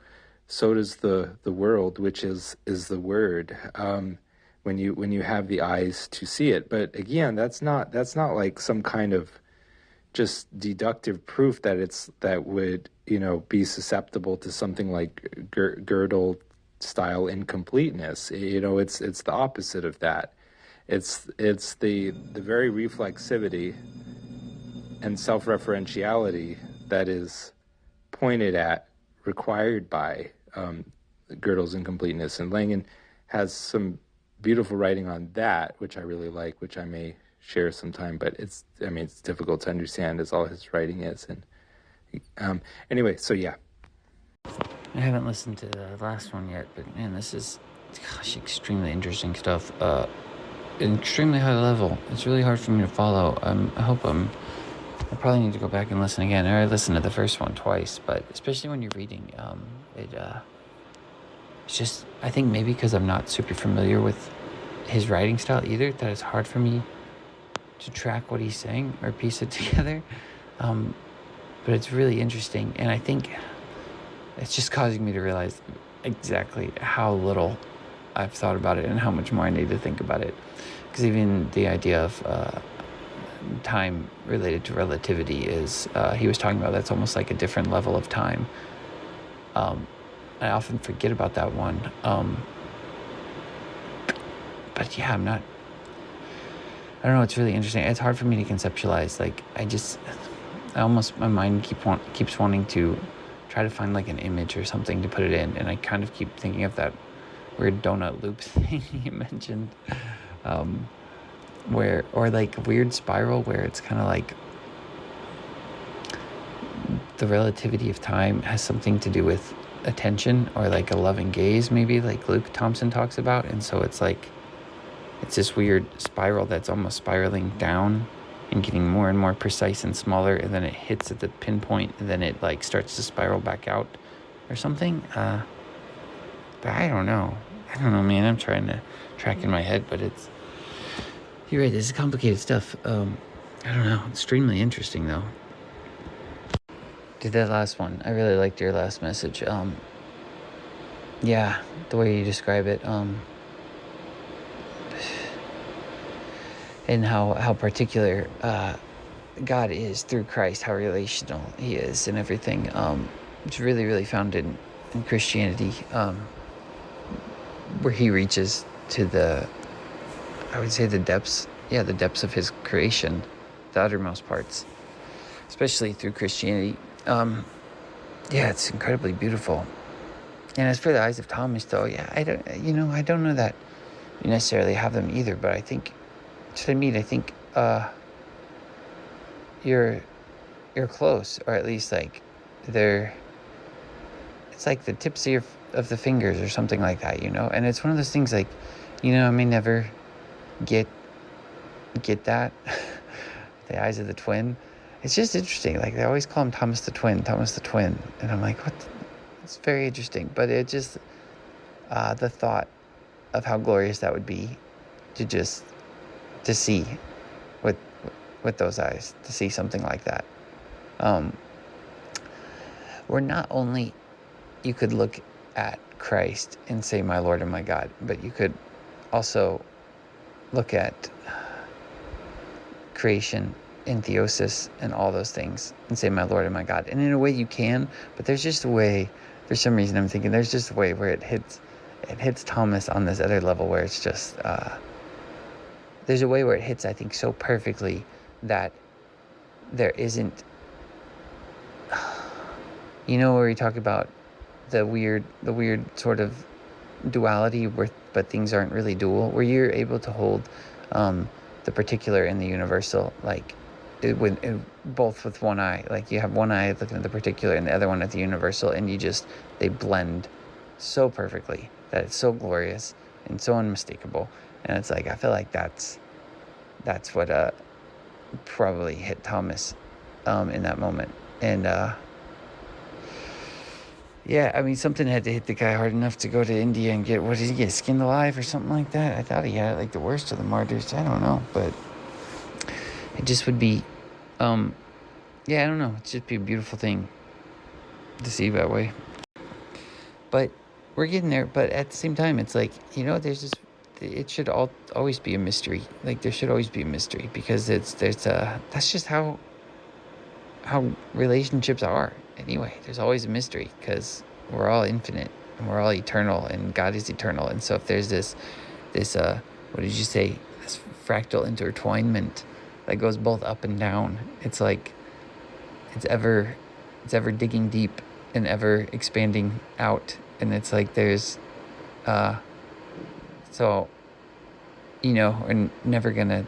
world, which is the Word. When you have the eyes to see it, but again, that's not like some kind of just deductive proof that would, be susceptible to something like Gödel style incompleteness. It's the opposite of that. It's the very reflexivity and self-referentiality that is pointed at, required by Gödel's incompleteness. And Langen has some beautiful writing on that, which I really like, which I may share sometime. But it's difficult to understand, as all his writing is. And anyway, so yeah. I haven't listened to the last one yet, but man, this is, extremely interesting stuff. Extremely high level. It's really hard for me to follow. I probably need to go back and listen again. I already listened to the first one twice, but especially when you're reading, it's just, I think maybe because I'm not super familiar with his writing style either, that it's hard for me to track what he's saying or piece it together. But it's really interesting, and I think it's just causing me to realize exactly how little I've thought about it and how much more I need to think about it. Because even the idea of time related to relativity is, he was talking about, that's almost like a different level of time. I often forget about that one. But yeah, I don't know, it's really interesting. It's hard for me to conceptualize. Like, my mind keeps wanting to try to find like an image or something to put it in. And I kind of keep thinking of that weird donut loop thing you mentioned. Or like a weird spiral where it's kind of like the relativity of time has something to do with attention, or like a loving gaze, maybe, like Luke Thompson talks about. And so it's like, it's this weird spiral that's almost spiraling down and getting more and more precise and smaller, and then it hits at the pinpoint, and then it like starts to spiral back out or something. But I don't know, man. I'm trying to track in my head, but you're right, this is complicated stuff. I don't know, extremely interesting though. Did that last one, I really liked your last message. Yeah, the way you describe it, and how particular God is through Christ, how relational he is and everything. It's really, really found in Christianity, where he reaches to I would say the depths of his creation, the uttermost parts, especially through Christianity. It's incredibly beautiful. And as for the eyes of Thomas, though, I don't know that you necessarily have them either, but I think, you're close, or at least like it's like the tips of the fingers or something like that, and it's one of those things like, I may never get that. The eyes of the twin. It's just interesting. Like, they always call him Thomas the twin. And I'm like, what? It's very interesting. But it just, the thought of how glorious that would be to see with those eyes, to see something like that. Where not only you could look at Christ and say, my Lord and my God, but you could also look at creation and theosis and all those things and say, my Lord and my God. And in a way you can, but there's just a way, for some reason I'm thinking there's just a way where it hits Thomas on this other level, where it's just, there's a way where it hits, I think, so perfectly that there isn't, where you talk about the weird sort of duality but things aren't really dual, where you're able to hold the particular and the universal, like both with one eye. Like, you have one eye looking at the particular and the other one at the universal, and they blend so perfectly that it's so glorious and so unmistakable. And it's like, I feel like that's what probably hit Thomas in that moment. And something had to hit the guy hard enough to go to India and get, what did he get, skinned alive or something like that? I thought he had like the worst of the martyrs. I don't know, but it just would be, I don't know. It'd just be a beautiful thing to see that way. But we're getting there. But at the same time, it's like, there's this, it should always be a mystery. Like, there should always be a mystery, because that's just how how relationships are. Anyway, there's always a mystery because we're all infinite and we're all eternal, and God is eternal. And so if there's this what did you say, this fractal intertwinement that goes both up and down, it's like it's ever digging deep and ever expanding out. And it's like there's so we're never gonna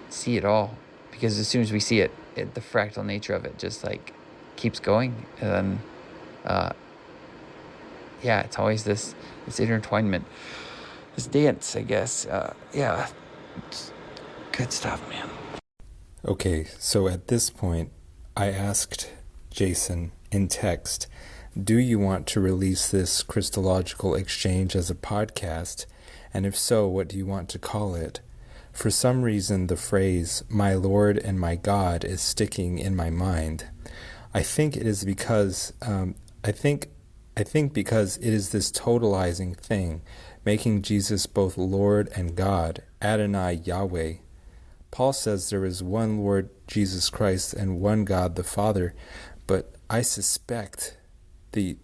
see it all, because as soon as we see it, the fractal nature of it just like keeps going. And then it's always this intertwinement, this dance, I guess. It's good stuff, man. Okay, so at this point, I asked Jason in text, do you want to release this Christological exchange as a podcast? And if so, what do you want to call it? For some reason, the phrase, my Lord and my God, is sticking in my mind. I think it is because, because it is this totalizing thing, making Jesus both Lord and God, Adonai Yahweh. Paul says there is one Lord Jesus Christ and one God the Father, but I suspect the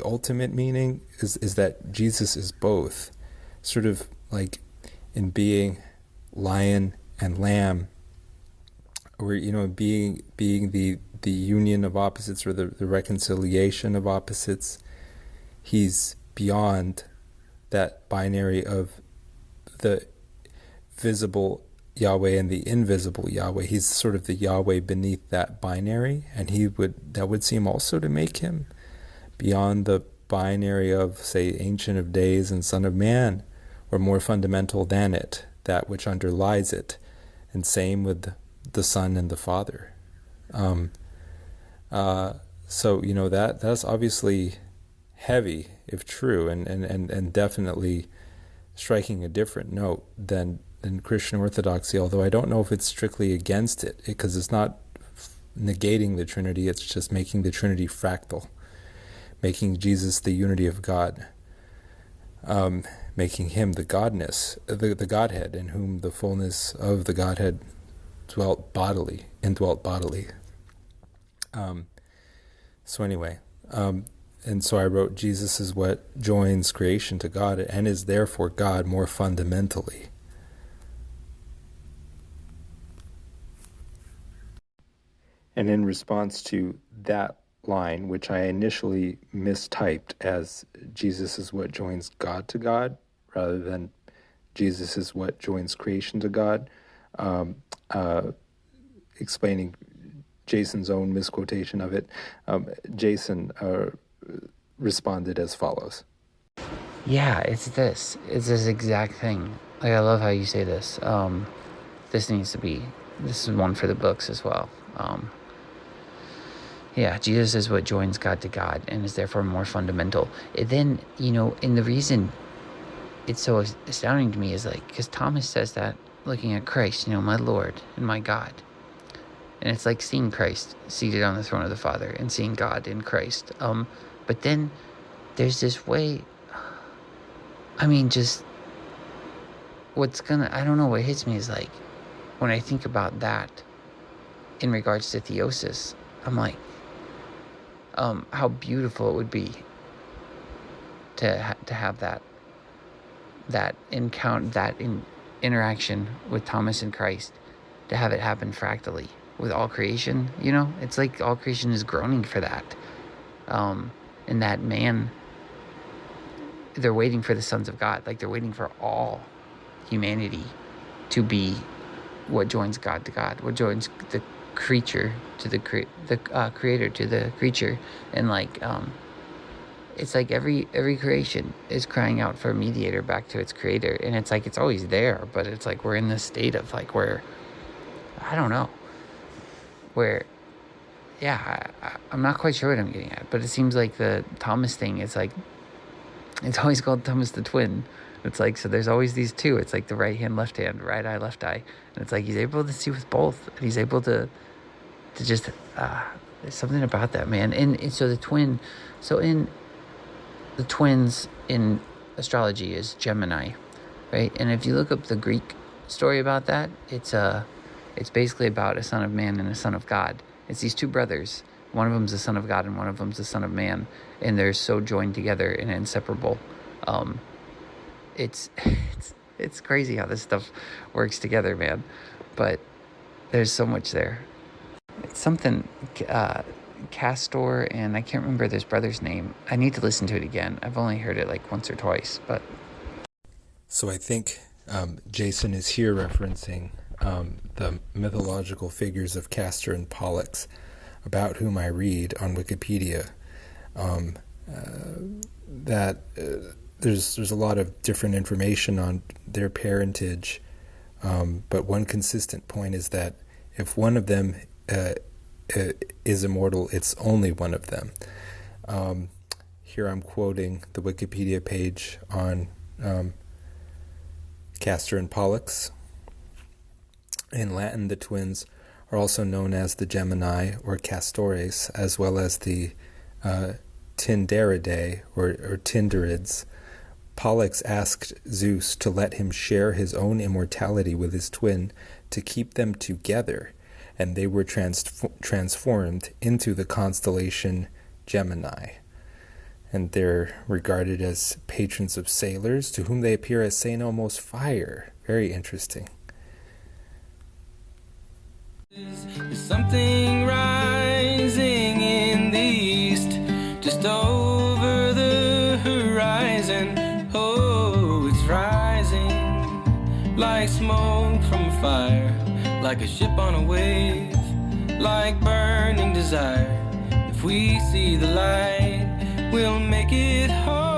ultimate meaning is that Jesus is both, sort of like in being lion and lamb, or being the union of opposites, or the reconciliation of opposites. He's beyond that binary of the visible Yahweh and the invisible Yahweh. He's sort of the Yahweh beneath that binary, and that would seem also to make him beyond the binary of, say, Ancient of Days and Son of Man, or more fundamental than it, that which underlies it. And same with the Son and the Father. So that's obviously heavy, if true, and definitely striking a different note than Christian orthodoxy, although I don't know if it's strictly against it, because it's not negating the Trinity, it's just making the Trinity fractal, making Jesus the unity of God, making him the Godness, the Godhead, in whom the fullness of the Godhead indwelt bodily. So anyway, and so I wrote, Jesus is what joins creation to God and is therefore God more fundamentally. And in response to that line, which I initially mistyped as Jesus is what joins God to God, rather than Jesus is what joins creation to God, explaining Jason's own misquotation of it, Jason responded as follows. Yeah, it's this exact thing. Like, I love how you say this. This is one for the books as well. Jesus is what joins God to God and is therefore more fundamental. And then, and the reason it's so astounding to me is like, because Thomas says that looking at Christ, my Lord and my God. And it's like seeing Christ seated on the throne of the Father and seeing God in Christ. But then there's this way, just I don't know, what hits me is like, when I think about that in regards to theosis, I'm like, how beautiful it would be to have that encounter, that interaction with Thomas and Christ, to have it happen fractally with all creation. It's like all creation is groaning for that, and that man, they're waiting for the sons of God, like they're waiting for all humanity to be what joins God to God, what joins the creature to the creator to the creature. And like it's like every creation is crying out for a mediator back to its creator, and it's like it's always there, but it's like we're in this state of like where I don't know where I'm not quite sure what I'm getting at, but it seems like the Thomas thing is like, it's always called Thomas the Twin. It's like, so there's always these two. It's like the right hand, left hand, right eye, left eye. And it's like he's able to see with both. And he's able to just, there's something about that, man. And so the twin, in the twins in astrology is Gemini, right? And if you look up the Greek story about that, it's basically about a son of man and a son of God. It's these two brothers. One of them's the son of God and one of them's the son of man, and they're so joined together and inseparable. It's it's crazy how this stuff works together, man. But there's so much there. It's something Castor, and I can't remember this brother's name. I need to listen to it again. I've only heard it like once or twice, but. So I think Jason is here referencing the mythological figures of Castor and Pollux, about whom I read on Wikipedia. That there's a lot of different information on their parentage, but one consistent point is that if one of them is immortal, it's only one of them. Here I'm quoting the Wikipedia page on Castor and Pollux. In Latin, the twins are also known as the Gemini or Castores, as well as the Tyndaridae or Tyndarids. Pollux asked Zeus to let him share his own immortality with his twin to keep them together, and they were transformed into the constellation Gemini. And they're regarded as patrons of sailors, to whom they appear as St. Elmo's fire. Very interesting. There's something rising in the east, just over the horizon. Oh, it's rising like smoke from a fire, like a ship on a wave, like burning desire. If we see the light, we'll make it home.